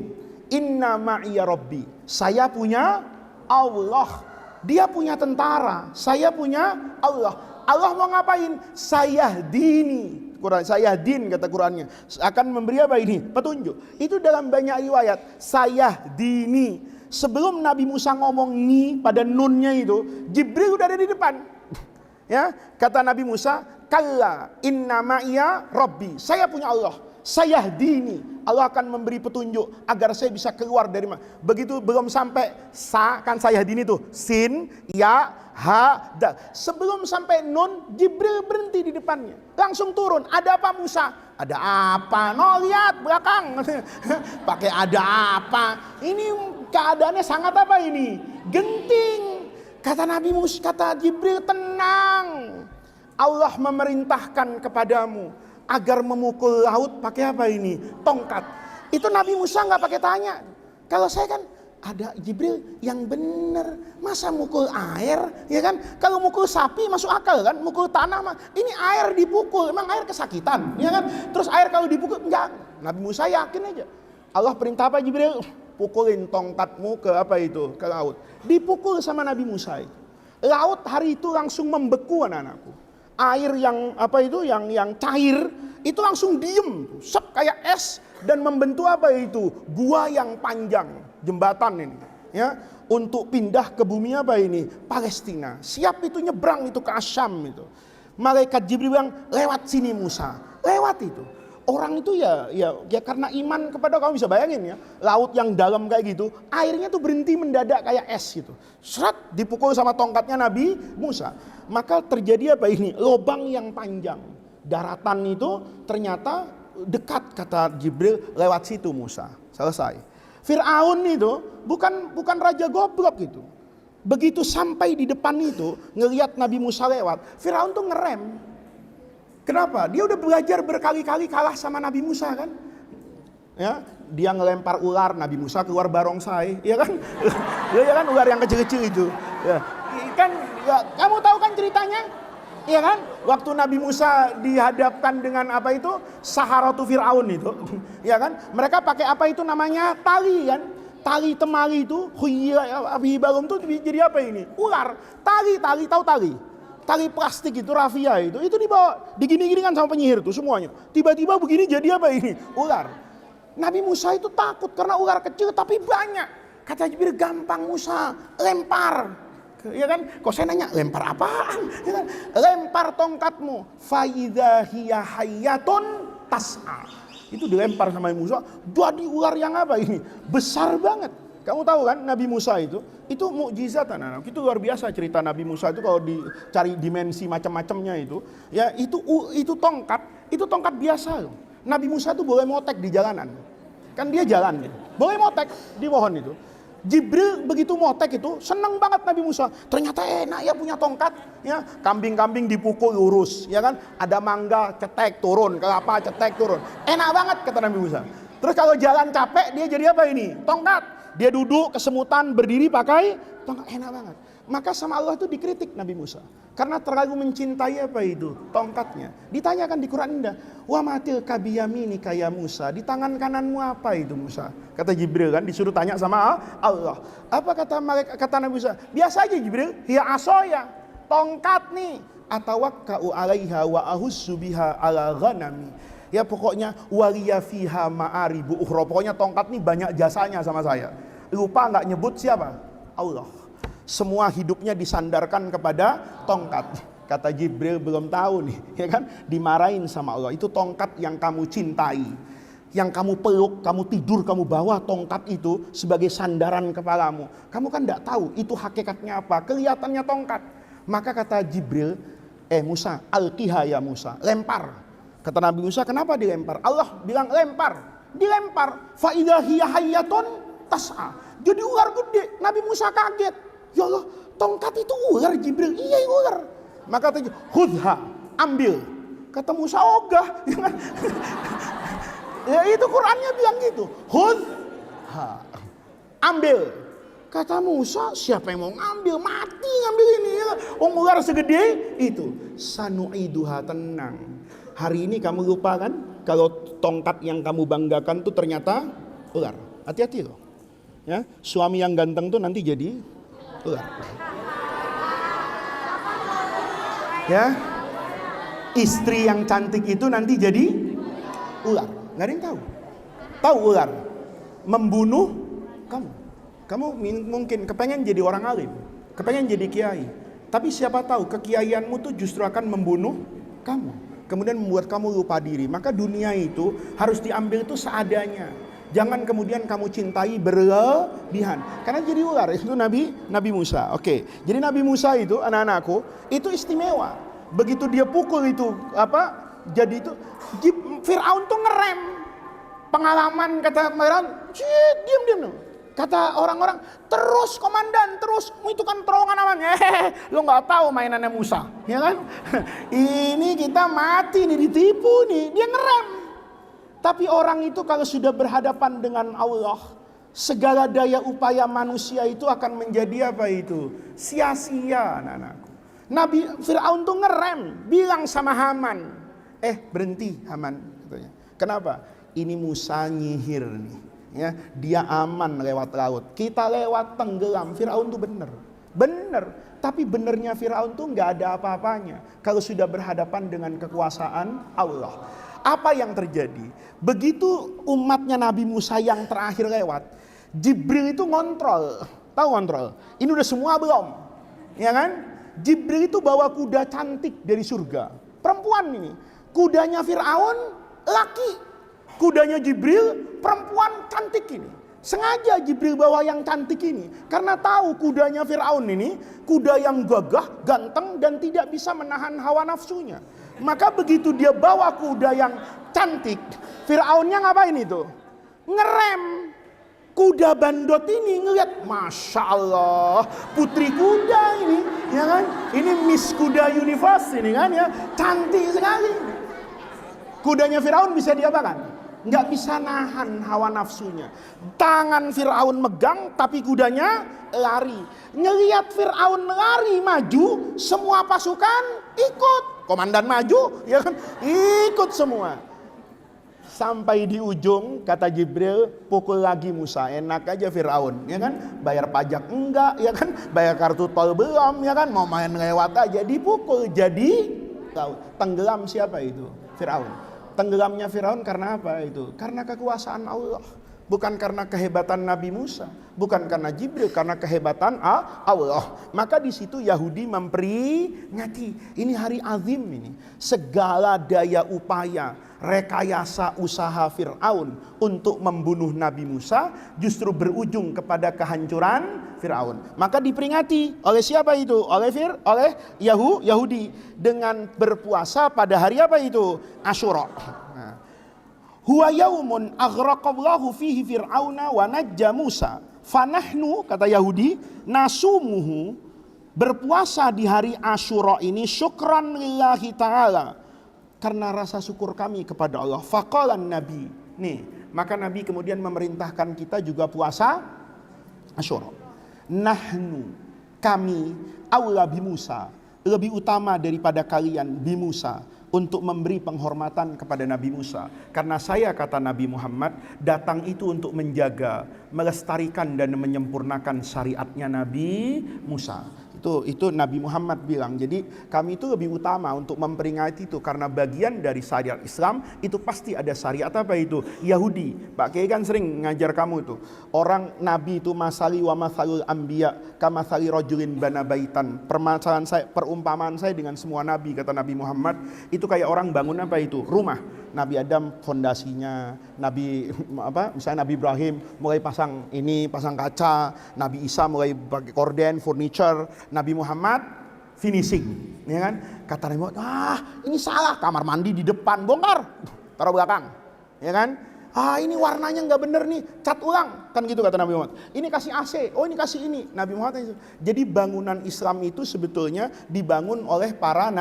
Inna ma'iya rabbi. Saya punya Allah. Dia punya tentara, saya punya Allah. Allah mau ngapain? Saya dini. Quran, saya din kata Qurannya. Akan memberi apa ini? Petunjuk. Itu dalam banyak riwayat. Saya dini. Sebelum Nabi Musa ngomong ni pada nunnya itu, Jibril udah ada di depan. Ya, kata Nabi Musa, kalla inna ma'iya rabbi. Saya punya Allah. Saya dini. Allah akan memberi petunjuk agar saya bisa keluar dari mana. Begitu belum sampai sa, kan saya dini tuh. Sin, ya, ha, dal. Sebelum sampai nun, Jibril berhenti di depannya. Langsung turun. Ada apa Musa? Ada apa? No, lihat belakang. Pakai ada apa? Ini keadaannya sangat apa ini? Genting. Kata Nabi Musa, kata Jibril, tenang. Allah memerintahkan kepadamu agar memukul laut pakai apa ini? Tongkat. Itu Nabi Musa nggak pakai tanya. Kalau saya kan ada Jibril yang benar. Masa mukul air, ya kan? Kalau mukul sapi masuk akal kan? Mukul tanah mah. Ini air dipukul, emang air kesakitan, ya kan? Terus air kalau dipukul enggak. Nabi Musa yakin aja. Allah perintah apa Jibril? Pukulin tongkatmu ke apa itu? Ke laut. Dipukul sama Nabi Musa itu. Laut hari itu langsung membeku anak-anakku. Air yang apa itu yang cair itu langsung diem, sep kayak es dan membentuk apa itu? Gua yang panjang, jembatan ini, ya, untuk pindah ke bumi apa ini? Palestina. Siap itu nyebrang itu ke Asyam itu. Malaikat Jibril bilang, lewat sini Musa. Lewat itu. Orang itu ya karena iman kepada, kamu bisa bayangin ya, laut yang dalam kayak gitu, airnya tuh berhenti mendadak kayak es gitu. Serat dipukul sama tongkatnya Nabi Musa. Maka terjadi apa ini? Lobang yang panjang. Daratan itu ternyata dekat, kata Jibril, lewat situ Musa. Selesai. Fir'aun itu bukan raja goblok gitu. Begitu sampai di depan itu, ngelihat Nabi Musa lewat, Fir'aun tuh ngerem. Kenapa? Dia udah belajar berkali-kali kalah sama Nabi Musa kan? Ya, dia ngelempar ular, Nabi Musa keluar barongsai, ya kan? Ya kan, ular yang kecil-kecil itu. Ya. Kan ya, kamu tahu kan ceritanya? Ya kan? Waktu Nabi Musa dihadapkan dengan apa itu? Saharatu Fir'aun itu. Ya kan? Mereka pakai apa itu namanya? Tali kan? Tali temali itu, hibalum itu jadi apa ini? Ular. Tali, tahu tali? Tali plastik itu, rafia itu dibawa, digini-gini kan sama penyihir tuh semuanya. Tiba-tiba begini jadi apa ini? Ular. Nabi Musa itu takut karena ular kecil tapi banyak. Kata Jibril, gampang Musa, lempar. Ya kan? Kok saya nanya, lempar apaan? Ya kan? Lempar tongkatmu. Faidha hiya hayyatun tas'a. Itu dilempar sama Musa, jadi ular yang apa ini? Besar banget. Kamu tahu kan Nabi Musa itu mukjizat anak-anak. Itu luar biasa cerita Nabi Musa itu kalau dicari dimensi macam-macamnya itu. Ya itu tongkat biasa loh. Nabi Musa itu boleh motek di jalanan. Kan dia jalan gitu. Boleh motek di pohon itu. Jibril begitu motek itu senang banget Nabi Musa. Ternyata enak ya punya tongkat. Ya, kambing-kambing dipukul lurus, ya kan? Ada mangga cetek turun, kelapa cetek turun. Enak banget kata Nabi Musa. Terus kalau jalan capek dia jadi apa ini? Tongkat. Dia duduk kesemutan berdiri pakai tongkat, enak banget. Maka sama Allah itu dikritik Nabi Musa karena terlalu mencintai apa itu? Tongkatnya. Ditanyakan di Quran indah, wa matil kabiyamini kaya Musa, di tangan kananmu apa itu Musa? Kata Jibril kan disuruh tanya sama Allah. Apa kata Nabi Musa? Biasa aja Jibril, hiya asoya, tongkat nih, atawakka'u 'alaiha wa ahussu biha 'ala ghanami. Ya pokoknya waliya fiha ma'aribu ukhra. Pokoknya tongkat nih banyak jasanya sama saya. Lupa nggak nyebut siapa? Allah. Semua hidupnya disandarkan kepada tongkat. Kata Jibril belum tahu nih, ya kan? Dimarahin sama Allah. Itu tongkat yang kamu cintai. yang kamu peluk, kamu tidur, kamu bawa tongkat itu sebagai sandaran kepalamu. Kamu kan tidak tahu itu hakikatnya apa, kelihatannya tongkat. Maka kata Jibril, Musa, alqiha ya Musa, lempar. Kata Nabi Musa, kenapa dilempar? Allah bilang lempar, dilempar. Fa idza hiya hayyatun tas'a. Jadi ular gede. Nabi Musa kaget. Ya Allah, tongkat itu ular Jibril. Iya ular. Maka kata Hudha, ambil. Kata Musa, ogah. Ya itu Qurannya bilang gitu. Hudha, ambil. Kata Musa, siapa yang mau ngambil? Mati ngambil ini ya. Ular segede itu. Sanu'iduha, tenang. Hari ini kamu lupa kan? Kalau tongkat yang kamu banggakan tuh ternyata ular. Hati-hati loh. Ya, suami yang ganteng tuh nanti jadi ular. Ya, istri yang cantik itu nanti jadi ular. Nggak ada yang tahu. Tahu ular membunuh kamu. Kamu mungkin kepengen jadi orang alim, kepengen jadi kiai, tapi siapa tahu kekiaianmu tuh justru akan membunuh kamu, kemudian membuat kamu lupa diri. Maka dunia itu harus diambil itu seadanya. Jangan kemudian kamu cintai berlebihan, karena jadi ular. Itu Nabi Musa. Oke, jadi Nabi Musa itu anak-anakku itu istimewa. Begitu dia pukul itu jadi itu Fir'aun tuh ngerem. Pengalaman kata Fir'aun, diam. Kata orang-orang, terus komandan, terus itu kan terowongan namanya. Lo nggak tahu mainannya Musa, ya kan? Ini kita mati nih, ditipu nih, dia ngerem. Tapi orang itu kalau sudah berhadapan dengan Allah, segala daya upaya manusia itu akan menjadi apa itu? Sia-sia, anak-anakku. Nabi Fir'aun tuh ngerem, bilang sama Haman, berhenti Haman, katanya. Kenapa? Ini Musa nyihir nih. Ya, dia aman lewat laut, kita lewat tenggelam. Fir'aun tuh bener, tapi benernya Fir'aun tuh nggak ada apa-apanya kalau sudah berhadapan dengan kekuasaan Allah. Apa yang terjadi? Begitu umatnya Nabi Musa yang terakhir lewat, Jibril itu ngontrol. Tahu ngontrol? Ini udah semua belum? Ya kan? Jibril itu bawa kuda cantik dari surga, perempuan ini. Kudanya Fir'aun laki, kudanya Jibril perempuan cantik ini. Sengaja Jibril bawa yang cantik ini karena tahu kudanya Fir'aun ini kuda yang gagah, ganteng dan tidak bisa menahan hawa nafsunya. Maka begitu dia bawa kuda yang cantik, Fir'aunnya ngapain itu? Ngerem. Kuda bandot ini ngeliat, Masya Allah, putri kuda ini, ya kan? Ini Miss Kuda Universe ini kan ya, cantik sekali. Kudanya Fir'aun bisa diapakan? Nggak bisa nahan hawa nafsunya. Tangan Fir'aun megang tapi kudanya lari. Ngelihat Fir'aun lari maju, semua pasukan ikut. Komandan maju, ya kan? Ikut semua. Sampai di ujung kata Jibril, pukul lagi Musa. Enak aja Fir'aun, ya kan? Bayar pajak enggak, ya kan? Bayar kartu tol belum, ya kan? Mau main lewat aja, dipukul jadi tenggelam. Siapa itu? Fir'aun. Tenggelamnya Fir'aun karena apa itu? Karena kekuasaan Allah. Bukan karena kehebatan Nabi Musa. Bukan karena Jibril, karena kehebatan Allah. Maka di situ Yahudi memperingati. Ini hari azim ini. Segala daya upaya, rekayasa usaha Fir'aun untuk membunuh Nabi Musa justru berujung kepada kehancuran Fir'aun. Maka diperingati oleh siapa itu? Oleh Yahudi dengan berpuasa pada hari apa itu? Asyura. Huwa yaumun aghraqallahu fihi fir'auna wa najja Musa. Fanahnu, kata Yahudi, nasumuhu, berpuasa di hari Asyura ini syukran lillahi ta'ala, karena rasa syukur kami kepada Allah. Faqalan Nabi. Nih, maka Nabi kemudian memerintahkan kita juga puasa Asyura. Nahnu, kami, aula bi Musa, lebih utama daripada kalian bi Musa, untuk memberi penghormatan kepada Nabi Musa. Karena saya, kata Nabi Muhammad, datang itu untuk menjaga, melestarikan dan menyempurnakan syariatnya Nabi Musa. Itu Nabi Muhammad bilang. Jadi kami itu lebih utama untuk memperingati itu karena bagian dari syariat Islam itu pasti ada syariat apa itu? Yahudi. Pak Kiai kan sering ngajar kamu itu. Orang Nabi itu masali wa masalul anbiya kamasali rajulin bana baitan. Permasalahan saya, perumpamaan saya dengan semua nabi kata Nabi Muhammad itu kayak orang bangun apa itu? Rumah. Nabi Adam fondasinya, misalnya Nabi Ibrahim mulai pasang kaca, Nabi Isa mulai pakai korden, furniture, Nabi Muhammad finishing, ya kan? Kata Nabi Muhammad, ini salah, kamar mandi di depan, bongkar, taruh belakang, ya kan? Ini warnanya nggak bener nih, cat ulang, kan gitu kata Nabi Muhammad. Ini kasih AC, ini kasih ini, Nabi Muhammad itu. Jadi bangunan Islam itu sebetulnya dibangun oleh para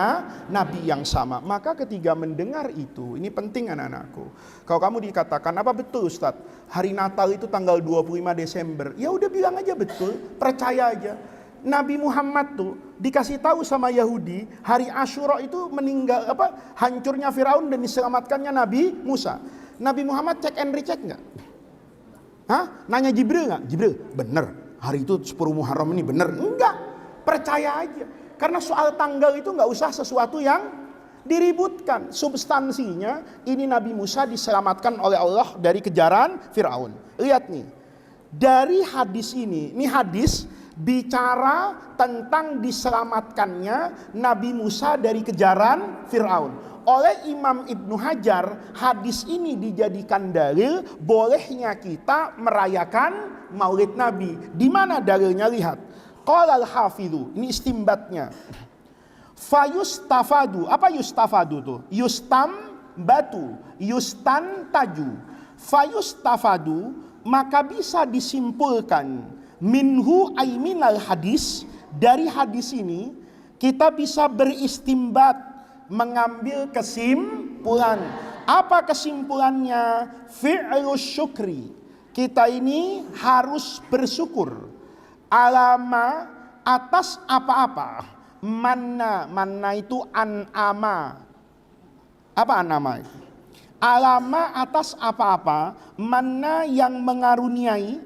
nabi yang sama. Maka ketika mendengar itu, ini penting anak-anakku. Kalau kamu dikatakan apa betul Ustadz? Hari Natal itu tanggal 25 Desember. Ya udah bilang aja betul, percaya aja. Nabi Muhammad tuh dikasih tahu sama Yahudi hari Asyura itu hancurnya Firaun dan diselamatkannya Nabi Musa. Nabi Muhammad cek and recheck nggak? Nanya Jibril nggak? Jibril, bener hari itu 10 Muharram ini bener? Enggak, percaya aja. Karena soal tanggal itu nggak usah sesuatu yang diributkan. Substansinya ini Nabi Musa diselamatkan oleh Allah dari kejaran Firaun. Lihat nih, dari hadis ini hadis bicara tentang diselamatkannya Nabi Musa dari kejaran Firaun. Oleh Imam Ibnu Hajar, hadis ini dijadikan dalil bolehnya kita merayakan Maulid Nabi. Di mana dalilnya? Lihat. Qala al-hafidhu, ini istimbatnya. Fayustafadu, apa yustafadu tuh? Yustam batu, yustan taju. Fayustafadu, maka bisa disimpulkan minhu aiminal hadis, dari hadis ini kita bisa beristimbat, mengambil kesimpulan. Apa kesimpulannya? Fi'lus syukri, kita ini harus bersyukur alama, atas apa-apa. Manna itu an'ama. Apa an'ama itu? Alama atas apa-apa, manna yang mengaruniai,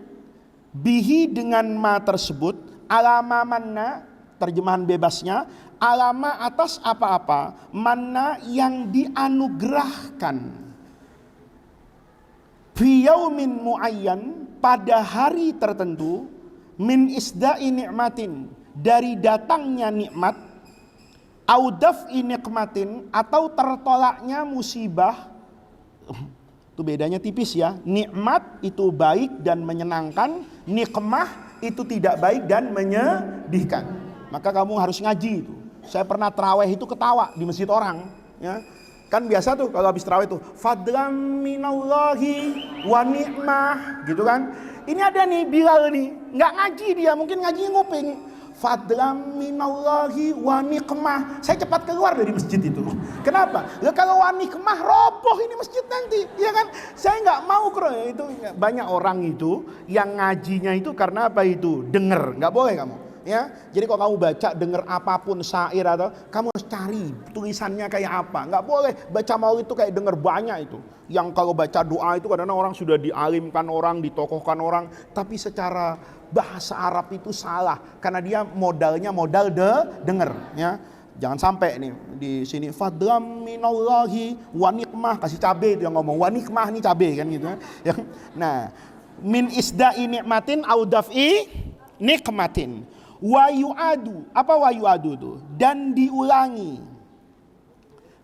bihi dengan ma tersebut. Alama manna, terjemahan bebasnya, alama atas apa-apa, mana yang dianugerahkan. Fi yaumin muayyan, pada hari tertentu, min isda'i ni'matin, dari datangnya nikmat, au daf'i nikmatin, atau tertolaknya musibah. Itu bedanya tipis ya. Nikmat itu baik dan menyenangkan, nikmah itu tidak baik dan menyedihkan. Maka kamu harus ngaji itu. Saya pernah terawih itu ketawa di masjid orang, ya. Kan biasa tuh kalau habis terawih itu fadlam minallahi wa ni'mah, gitu kan. Ini ada nih Bilal nih, nggak ngaji dia, mungkin ngaji nguping. Fadlam minallahi wa ni'mah. Saya cepat keluar dari masjid itu. Kenapa? Ya kalau wa ni'mah roboh ini masjid nanti, ya kan. Saya nggak mau itu. Banyak orang itu yang ngajinya itu karena apa itu? Denger, nggak boleh kamu. Ya, jadi kalau kamu baca, dengar apapun syair atau kamu harus cari tulisannya kayak apa. Nggak boleh baca maulid itu kayak dengar banyak itu. Yang kalau baca doa itu kadang-kadang orang sudah dialimkan orang, ditokohkan orang, tapi secara bahasa Arab itu salah karena dia modalnya modal denger, ya. Jangan sampai nih di sini fadlam minallahi wa nikmah, kasih cabe itu yang ngomong wa nikmah nih cabe kan gitu ya. Nah, min isda'i nikmatin au daf'i nikmatin. Wa yu'adu, apa wa yu'adu itu? Dan diulangi.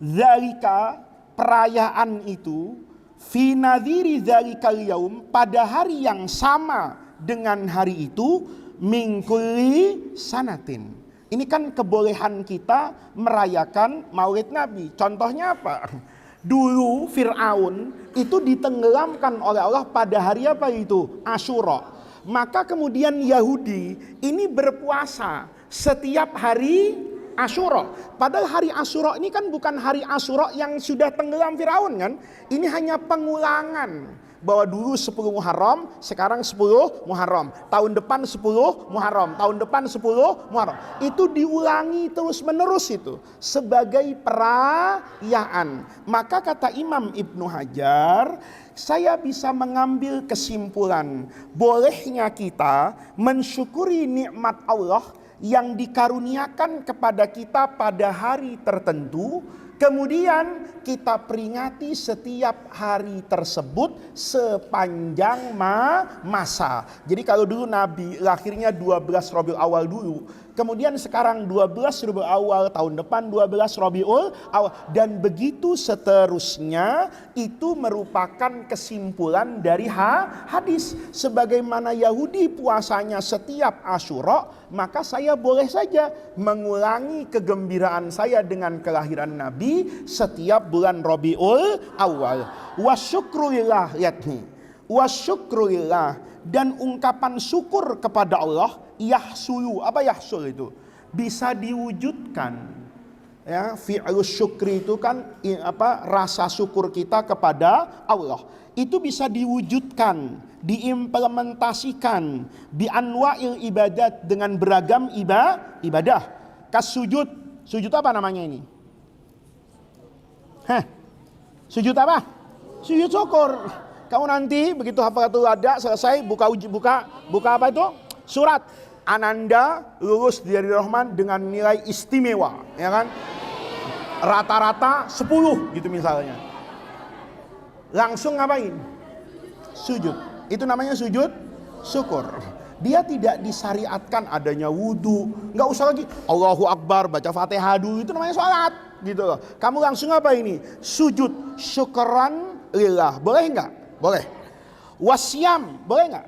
Zalika, perayaan itu, fi nadhiri zalikal yaum, pada hari yang sama dengan hari itu, min kulli sanatin. Ini kan kebolehan kita merayakan Maulid Nabi. Contohnya apa? Dulu Fir'aun itu ditenggelamkan oleh Allah pada hari apa itu? Asyura. Maka kemudian Yahudi ini berpuasa setiap hari Asyura. Padahal hari Asyura ini kan bukan hari Asyura yang sudah tenggelam Firaun kan. Ini hanya pengulangan. Bahwa dulu 10 Muharram, sekarang 10 Muharram. Tahun depan 10 Muharram, tahun depan 10 Muharram. Itu diulangi terus menerus itu. Sebagai perayaan. Maka kata Imam Ibnu Hajar, saya bisa mengambil kesimpulan bolehnya kita mensyukuri nikmat Allah yang dikaruniakan kepada kita pada hari tertentu, kemudian kita peringati setiap hari tersebut sepanjang masa. Jadi kalau dulu Nabi lahirnya 12 Rabiul Awal dulu, kemudian sekarang 12 Rabiul Awal, tahun depan 12 Rabiul Awal, dan begitu seterusnya. Itu merupakan kesimpulan dari hadis. Sebagaimana Yahudi puasanya setiap Asyura, maka saya boleh saja mengulangi kegembiraan saya dengan kelahiran Nabi setiap bulan Rabiul Awal. Wasyukrulillah, lihat nih, wasyukrulillah, dan ungkapan syukur kepada Allah, yahsulu. Apa yahsul itu? Bisa diwujudkan. Ya, fi'lus syukri itu kan rasa syukur kita kepada Allah. Itu bisa diwujudkan, diimplementasikan bi anwa'il ibadat, dengan beragam ibadah. Kas sujud. Sujud apa namanya ini? Sujud apa? Sujud syukur. Kamu nanti begitu hafalatul ada selesai, buka apa itu? Surat. Ananda lulus dari Rahman dengan nilai istimewa, ya kan? Rata-rata 10 gitu misalnya. Langsung ngapain? Sujud. Itu namanya sujud syukur. Dia tidak disyariatkan adanya wudu, nggak usah lagi Allahu Akbar baca Fatihah dulu, itu namanya sholat gitu loh. Kamu langsung apa ini? Sujud syukuran lillah. Boleh nggak? Boleh. Wasyam, boleh nggak?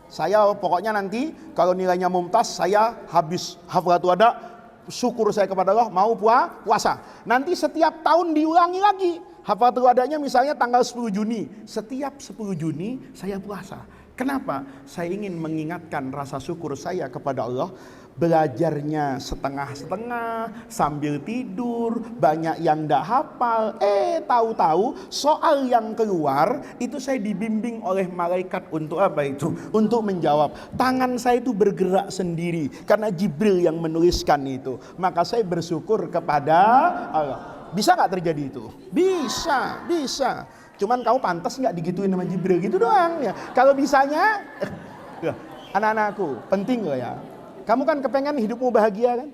Saya pokoknya nanti kalau nilainya mumtaz, saya habis hafalatul wada, syukur saya kepada Allah, mau puasa. Nanti setiap tahun diulangi lagi. Hafalatul wadanya misalnya tanggal 10 Juni. Setiap 10 Juni saya puasa. Kenapa? Saya ingin mengingatkan rasa syukur saya kepada Allah. Belajarnya setengah-setengah, sambil tidur, banyak yang tidak hafal. Tahu-tahu soal yang keluar, itu saya dibimbing oleh malaikat untuk apa itu? Untuk menjawab. Tangan saya itu bergerak sendiri, karena Jibril yang menuliskan itu. Maka saya bersyukur kepada Allah. Bisa gak terjadi itu? Bisa, bisa. Cuman kamu pantas nggak digituin sama Jibril gitu doang ya. Kalau bisanya, anak-anakku penting loh ya. Kamu kan kepengen hidupmu bahagia kan?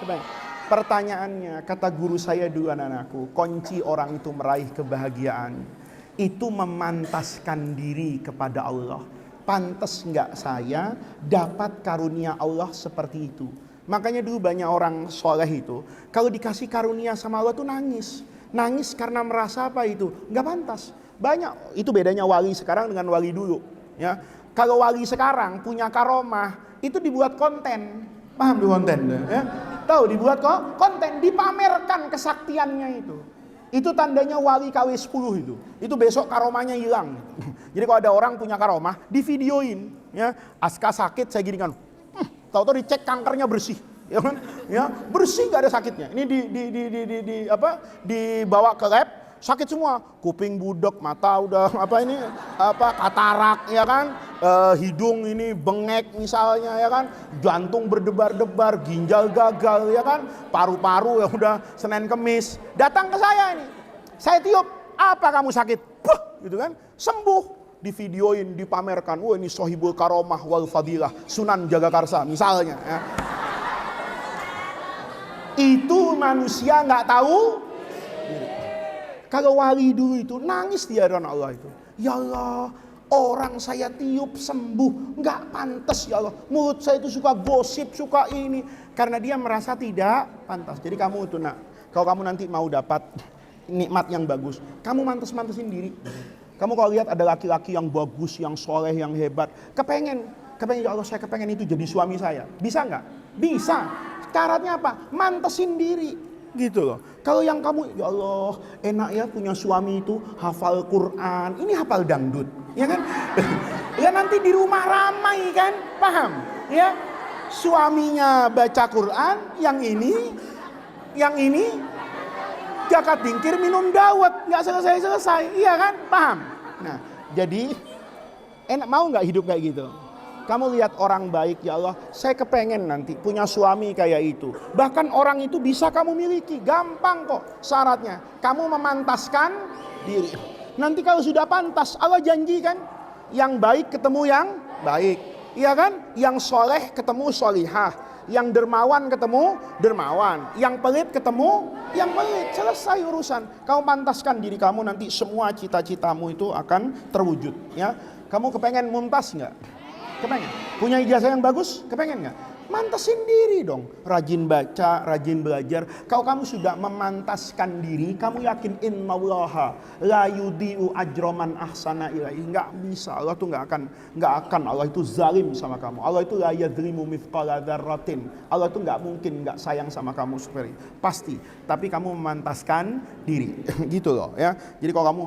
Kepengen. Pertanyaannya, kata guru saya dulu anak-anakku, kunci orang itu meraih kebahagiaan itu memantaskan diri kepada Allah. Pantas nggak saya dapat karunia Allah seperti itu? Makanya dulu banyak orang soleh itu, kalau dikasih karunia sama Allah tuh nangis. Nangis karena merasa apa itu? Nggak pantas. Banyak, itu bedanya wali sekarang dengan wali dulu. Ya, kalau wali sekarang punya karomah, itu dibuat konten. Paham di konten? Ya? Tahu dibuat kok konten, dipamerkan kesaktiannya itu. Itu tandanya wali KW 10 itu. Itu besok karomahnya hilang. Jadi kalau ada orang punya karomah, divideoin. Ya, Aska sakit, saya gini kan. Tahu-tahu dicek kankernya bersih. Ya kan? Ya, bersih nggak ada sakitnya. Ini dibawa ke lab, sakit semua. Kuping budek, mata udah katarak, ya kan? Hidung ini bengek misalnya, ya kan? Jantung berdebar-debar, ginjal gagal, ya kan? Paru-paru ya udah Senin Kemis. Datang ke saya ini. Saya tiup, apa kamu sakit? Puh, gitu kan? Sembuh. Divideoin, dipamerkan. Wah, ini Sohibul Karomah wal Fadilah, Sunan Jagakarsa misalnya, ya. Itu manusia nggak tahu. Kalau wali dulu itu nangis di hadapan Allah itu. Ya Allah, orang saya tiup sembuh, nggak pantas ya Allah. Mulut saya itu suka gosip, suka ini, karena dia merasa tidak pantas. Jadi kamu itu kalau kamu nanti mau dapat nikmat yang bagus, kamu mantas-mantasin diri. Kamu kalau lihat ada laki-laki yang bagus, yang soleh, yang hebat, kepengen ya Allah, saya kepengen itu jadi suami saya. Bisa nggak? Bisa. Syaratnya apa? Mantesin diri, gitu loh. Kalau yang kamu, ya Allah, enak ya punya suami itu hafal Quran, ini hafal dangdut, ya kan? Ya nanti di rumah ramai kan, paham? Ya, suaminya baca Quran, yang ini jakat dingkir minum dawet, nggak selesai, iya kan? Paham? Nah, jadi enak, mau nggak hidup kayak gitu? Kamu lihat orang baik, ya Allah, saya kepengen nanti punya suami kayak itu. Bahkan orang itu bisa kamu miliki, gampang kok syaratnya. Kamu memantaskan diri. Nanti kalau sudah pantas, Allah janjikan, yang baik ketemu yang baik. Iya kan? Yang soleh ketemu solihah. Yang dermawan ketemu dermawan, yang pelit ketemu yang pelit. Selesai urusan. Kamu pantaskan diri kamu, nanti semua cita-citamu itu akan terwujud. Ya, kamu kepengen mumtaz nggak? Kepengen. Punya ijazah yang bagus? Kepengen nggak? Mantasin diri dong. Rajin baca, rajin belajar. Kalau kamu sudah memantaskan diri, kamu yakin innallaha la yudhi'u ajroman ahsana ilaihi. Nggak bisa. Allah tuh nggak akan. Allah itu zalim sama kamu. Allah itu la yadhlimu mithqala dzarratin. Allah itu nggak mungkin nggak sayang sama kamu seperti pasti. Tapi kamu memantaskan diri. Gitu loh ya. Jadi kalau kamu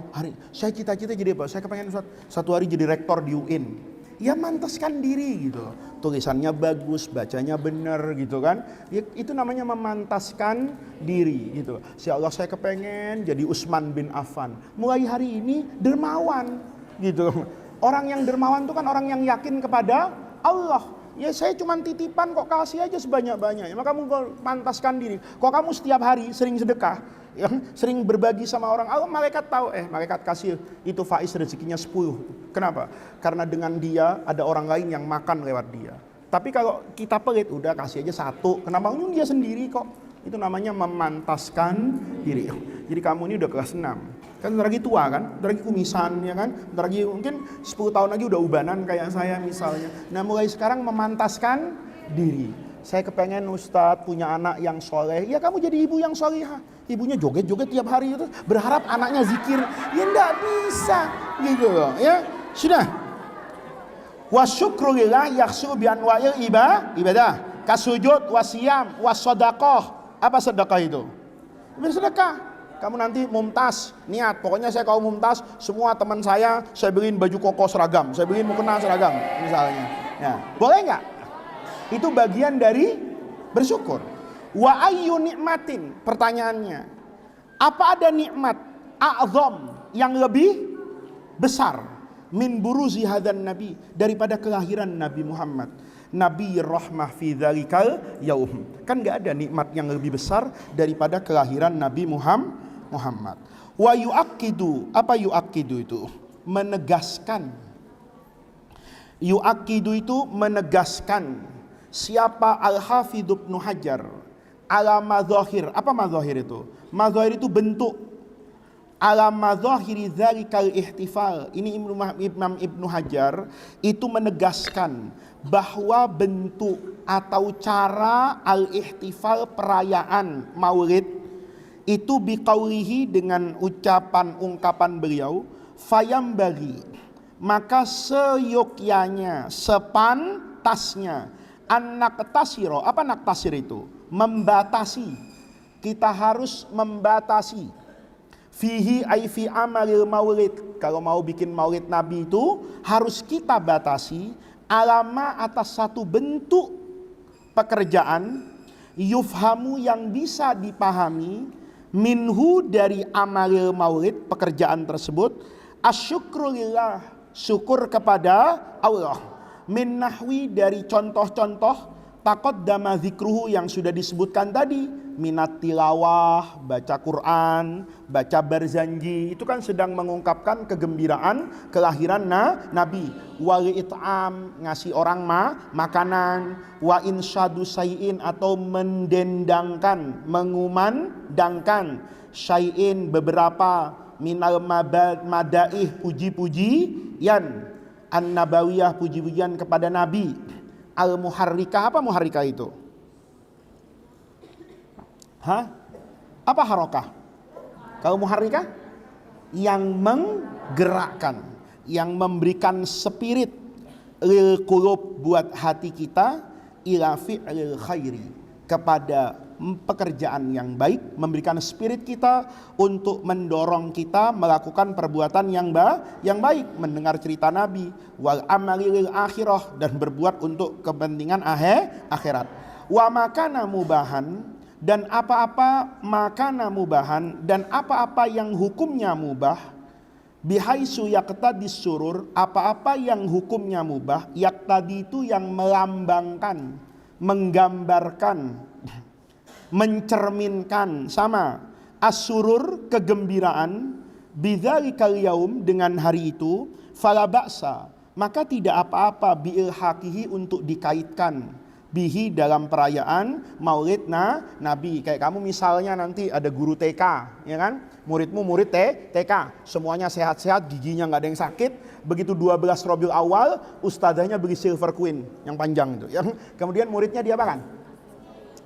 saya cita-cita jadi apa? Saya kepengen satu hari jadi rektor di UIN. Ya mantaskan diri gitu loh. Tulisannya bagus, bacanya benar gitu kan. Ya, itu namanya memantaskan diri gitu. Ya Allah, saya kepengen jadi Utsman bin Affan. Mulai hari ini dermawan gitu. Orang yang dermawan itu kan orang yang yakin kepada Allah. Ya saya cuma titipan kok, kasih aja sebanyak-banyaknya. Maka kamu pantaskan diri. Kok kamu setiap hari sering sedekah, ya, sering berbagi sama orang, Allah, malaikat tahu, malaikat kasih itu Faiz rezekinya 10. Kenapa? Karena dengan dia ada orang lain yang makan lewat dia. Tapi kalau kita pelit, udah kasih aja 1. Kenapa? Dia sendiri kok. Itu namanya memantaskan diri. Jadi kamu ini udah kelas 6. Kan bentar lagi tua kan, bentar lagi kumisan ya kan, bentar lagi mungkin 10 tahun lagi udah ubanan kayak saya misalnya. Nah mulai sekarang memantaskan diri. Saya kepengen Ustadz punya anak yang soleh, ya kamu jadi ibu yang solehah. Ibunya joget-joget tiap hari itu, berharap anaknya zikir, ya enggak bisa gitu loh ya. Sudah. Wasyukru lillah yakhsu bi anwa'il ibadah. Kasujud, wasiyam, wasodaqoh. Apa sedekah itu? Bersedekah. Kamu nanti mumtaz, niat, pokoknya saya kalau mumtaz, semua teman saya beliin baju koko seragam, saya beliin mukena seragam, misalnya. Ya, boleh nggak? Itu bagian dari bersyukur. Wa ayyu nikmatin, pertanyaannya, apa ada nikmat a'zam yang lebih besar min buruzi hadan nabi, daripada kelahiran Nabi Muhammad, Nabi rahmah fi dzalikal yaum. Kan nggak ada nikmat yang lebih besar daripada kelahiran Nabi Muhammad. Wa yu'akkidu, apa yu'akkidu itu? Menegaskan. Yu'akkidu itu menegaskan. Siapa Al-Hafidh Ibnu Hajar ala madzahir. Apa madzahir itu? Madzahir itu bentuk. Ala madzahiri dzalikal ihtifal. Ini Imam Ibnu Hajar itu menegaskan bahwa bentuk atau cara al-ihtifal perayaan Maulid itu biqaulihi, dengan ungkapan beliau, fayambagi, maka seyogyanya, sepantasnya, an-naktasiro. Apa naktasir itu? Membatasi. Kita harus membatasi. Fihi ay fi amalil maulid. Kalau mau bikin maulid Nabi itu harus kita batasi alama atas satu bentuk pekerjaan yufhamu yang bisa dipahami minhu dari amalil maulid, pekerjaan tersebut, asyukrulillah, syukur kepada Allah, min nahwi, dari contoh-contoh taqaddama dzikruhu yang sudah disebutkan tadi, minat tilawah, baca Quran, baca barzanji, itu kan sedang mengungkapkan kegembiraan kelahiran Nabi. Wal it'am, ngasih orang makanan, wa insyadu sayin, atau mendendangkan, mengumandangkan, syai'in, beberapa, minal madaih, puji-pujian, an-nabawiyah, puji-pujian kepada Nabi. Al-muharrikah, apa muharrikah itu? Apa harokah? Kalau muharrikah? Yang menggerakkan, yang memberikan spirit lil qulub, buat hati kita, ila fi'lil khairi, kepada pekerjaan yang baik, memberikan spirit kita untuk mendorong kita melakukan perbuatan yang baik, mendengar cerita Nabi, wal amali lil akhirah, dan berbuat untuk kepentingan akhirat. Wa makana mubahan, dan apa-apa makana mubahan, dan apa-apa yang hukumnya mubah, bihaisu yaqtadi surur, apa-apa yang hukumnya mubah, yaqtadi itu yang melambangkan, menggambarkan, mencerminkan, sama asurur, kegembiraan, bidzalikal yaum, dengan hari itu, fala ba'sa, maka tidak apa-apa, biilhaqihi, untuk dikaitkan, bihi dalam perayaan Maulid Nabi. Kayak kamu misalnya nanti ada guru TK, ya kan? Muridmu murid TK, semuanya sehat-sehat, giginya nggak ada yang sakit. Begitu 12 Rabiul Awal, ustazahnya beli silver queen yang panjang itu. Yang kemudian muridnya diapakan?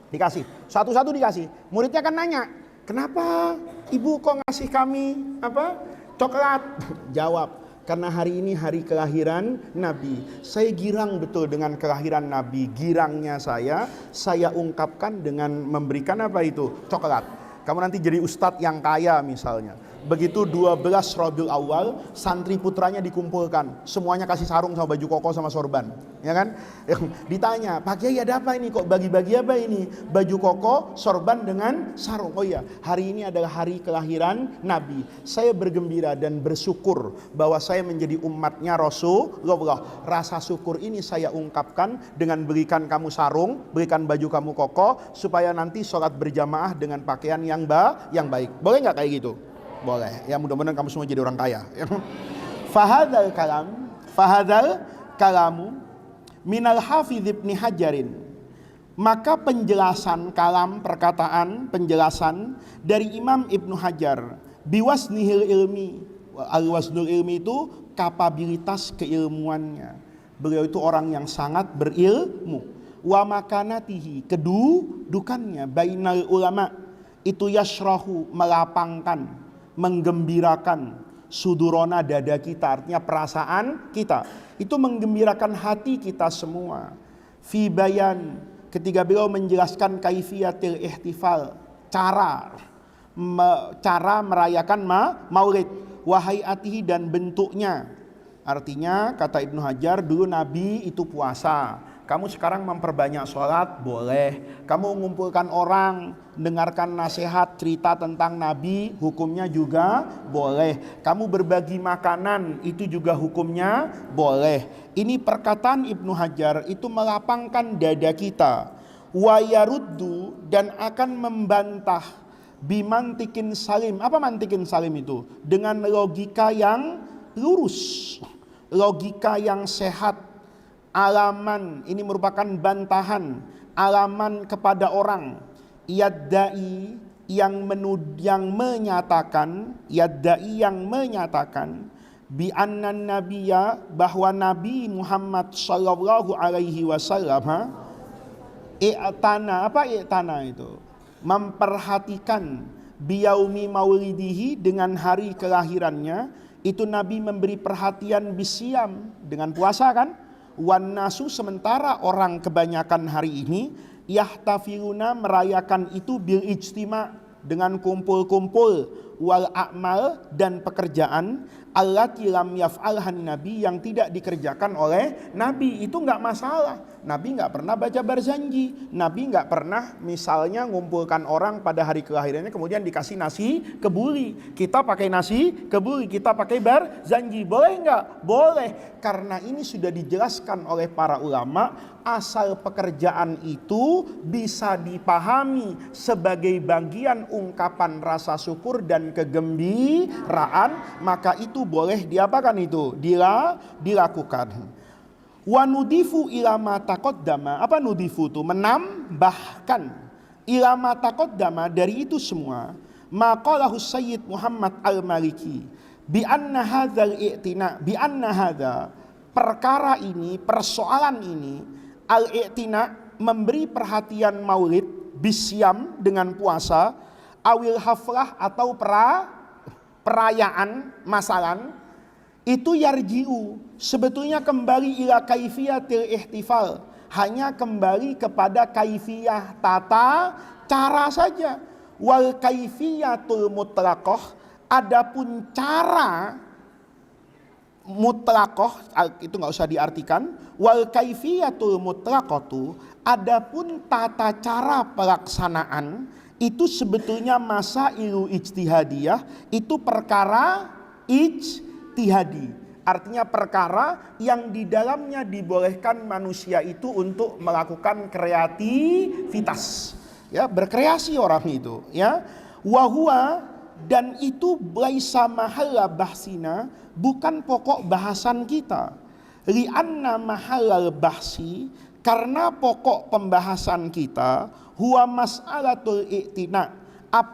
Dikasih, satu-satu dikasih. Muridnya kan nanya, kenapa ibu kok ngasih kami coklat? Jawab, karena hari ini hari kelahiran Nabi. Saya girang betul dengan kelahiran Nabi. Girangnya saya ungkapkan dengan memberikan coklat. Kamu nanti jadi ustadz yang kaya misalnya. Begitu 12 Rabiul Awal, santri putranya dikumpulkan, semuanya kasih sarung sama baju koko sama sorban, ya kan? Ditanya, Pak Kiai ada apa ini, kok bagi-bagi apa ini? Baju koko, sorban dengan sarung. Oh iya, hari ini adalah hari kelahiran Nabi. Saya bergembira dan bersyukur bahwa saya menjadi umatnya Rasulullah. Rasa syukur ini saya ungkapkan dengan berikan kamu sarung, berikan baju kamu koko, supaya nanti sholat berjamaah dengan pakaian yang baik. Boleh nggak kayak gitu? Boleh. Ya mudah-mudahan kamu semua jadi orang kaya. Fahadzal kalamu minal hafidh ibni Hajarin. Maka penjelasan kalam, perkataan, penjelasan dari Imam Ibnu Hajar. Biwasnihil ilmi. Al-wasnul ilmi itu kapabilitas keilmuannya. Beliau itu orang yang sangat berilmu. Wa makanatihi, kedudukannya bainal ulama. Itu yashrahu, melapangkan, menggembirakan sudurona, dada kita, artinya perasaan kita. Itu menggembirakan hati kita semua. Fi bayan, ketika beliau menjelaskan kaifiyatil ihtifal, cara merayakan maulid, wahaiatihi dan bentuknya. Artinya kata Ibnu Hajar, dulu Nabi itu puasa. Kamu sekarang memperbanyak sholat, boleh. Kamu mengumpulkan orang, dengarkan nasihat, cerita tentang Nabi, hukumnya juga boleh. Kamu berbagi makanan, itu juga hukumnya boleh. Ini perkataan Ibnu Hajar, itu melapangkan dada kita. Wa yaruddu, dan akan membantah bimantikin salim. Apa mantikin salim itu? Dengan logika yang lurus, logika yang sehat. Alaman, ini merupakan bantahan, alaman kepada orang yaddai yang menyatakan bi annan nabiyya, bahwa Nabi Muhammad sallallahu alaihi wasallam i'tana itu memperhatikan biyaumi maulidihi, dengan hari kelahirannya itu Nabi memberi perhatian bisyam, dengan puasa kan? Wan nasu, sementara orang kebanyakan hari ini yahtafiluna, merayakan itu bil ijtima, dengan kumpul-kumpul, wal a'mal, dan pekerjaan allati lam yaf'alhan nabi, yang tidak dikerjakan oleh Nabi. Itu nggak masalah. Nabi nggak pernah baca barzanji, Nabi nggak pernah misalnya ngumpulkan orang pada hari kelahirannya kemudian dikasih nasi kebuli. Kita pakai nasi kebuli, kita pakai barzanji, boleh nggak? Boleh, karena ini sudah dijelaskan oleh para ulama. Asal pekerjaan itu bisa dipahami sebagai bagian ungkapan rasa syukur dan kegembiraan, maka itu boleh diapakan itu? Dilakukan. Wa nudifu ilama taqaddama. Apa nudifu itu? Menambahkan. Ilama taqaddama, dari itu semua. Maqalahu Sayyid Muhammad Al-Maliki. Bi anna hadzal i'tina, bi anna hadza, perkara ini, persoalan ini, al-i'tina, memberi perhatian maulid, bisyam, dengan puasa, awil haflah, atau perayaan masalan, itu yarji'u, sebetulnya kembali ila kaifiyatil ihtifal, hanya kembali kepada kaifiyah, tata cara saja. Wal kaifiyatul mutlaqah, adapun cara mutlaqah itu nggak usah diartikan. Wal kaifiyatul mutlaqatu, adapun tata cara pelaksanaan itu sebetulnya masailu ijtihadiyah, itu perkara ijtihadi, artinya perkara yang di dalamnya dibolehkan manusia itu untuk melakukan kreativitas, ya, berkreasi orang itu, ya. Wahua, dan itu laisa mahalla bahsina, bukan pokok bahasan kita. Li'anna mahallal bahsi, Karena pokok pembahasan kita huwa mas'alatul i'tina,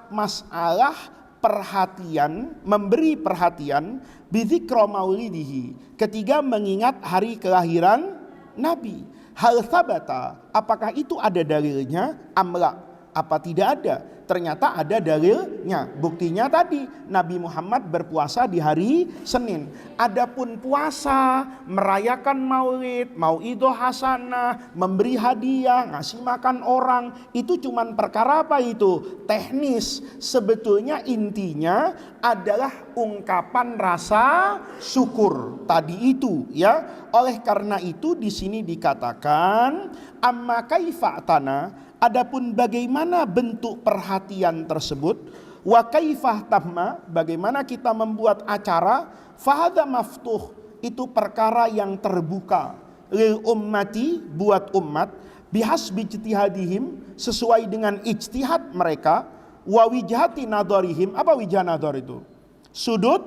masalah perhatian, memberi perhatian bidzikra maulidihi, ketika mengingat hari kelahiran Nabi. Hal sabata, apakah itu ada dalilnya? Amla, apa tidak ada? Ternyata ada dalilnya. Buktinya tadi Nabi Muhammad berpuasa di hari Senin. Adapun puasa, merayakan maulid, mauidhah hasanah, memberi hadiah, ngasih makan orang, itu cuman perkara apa itu? Teknis. Sebetulnya intinya adalah ungkapan rasa syukur tadi itu, ya. Oleh karena itu di sini dikatakan amma kaifa tana, adapun bagaimana bentuk perhatian tersebut, wa kaifah tamma, bagaimana kita membuat acara, fahadha maftuh, itu perkara yang terbuka, lil ummati, buat umat, bihasbi ijtihadihim, sesuai dengan ijtihad mereka, wa wijhati nadharihim, apa wijah nadhar itu? Sudut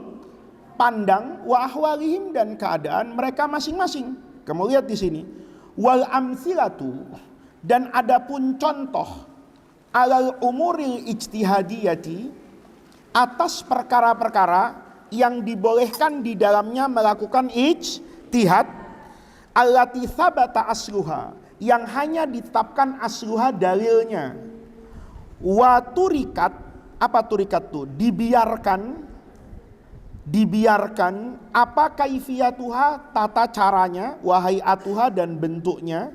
pandang, wa ahwalihim, dan keadaan mereka masing-masing. Kamu lihat di sini, wal amthilatu, dan adapun contoh alal umuril ijtihadiyati, atas perkara-perkara yang dibolehkan di dalamnya melakukan ijtihad, allati thabata asluha, yang hanya ditetapkan asluha dalilnya, wa turikat, apa turikat itu? Dibiarkan apa kaifiyatuha, tata caranya, wahai atuha, dan bentuknya,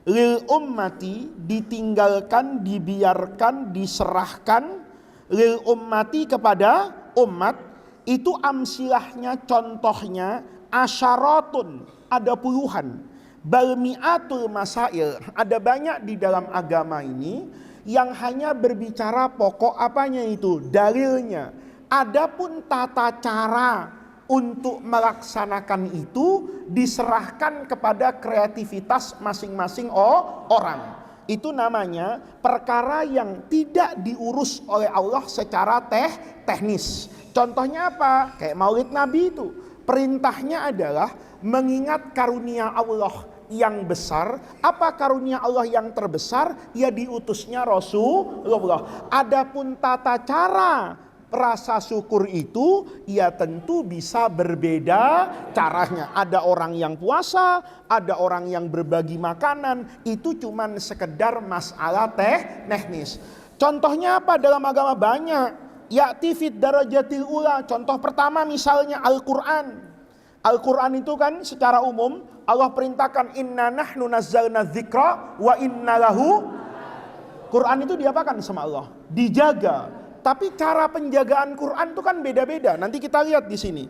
lil ummati, ditinggalkan, dibiarkan, diserahkan, lil ummati, kepada umat. Itu amsilahnya, contohnya, asyaratun, ada puluhan, balmi'atul masail, ada banyak di dalam agama ini yang hanya berbicara pokok apanya itu, dalilnya. Adapun tata cara untuk melaksanakan itu diserahkan kepada kreativitas masing-masing orang. Itu namanya perkara yang tidak diurus oleh Allah secara teknis. Contohnya apa? Kayak maulid Nabi itu. Perintahnya adalah mengingat karunia Allah yang besar. Apa karunia Allah yang terbesar? Ya diutusnya Rasulullah. Adapun tata cara rasa syukur itu, ya tentu bisa berbeda caranya. Ada orang yang puasa, ada orang yang berbagi makanan. Itu cuman sekedar masalah teknis. Contohnya apa dalam agama? Banyak. Ya'ti fid darajatil ula. Contoh pertama misalnya Al-Quran. Al-Quran itu kan secara umum Allah perintahkan inna nahnu nazzalna dzikra wa inna lahu. Quran itu diapakan sama Allah? Dijaga. Tapi cara penjagaan Quran itu kan beda-beda. Nanti kita lihat di sini.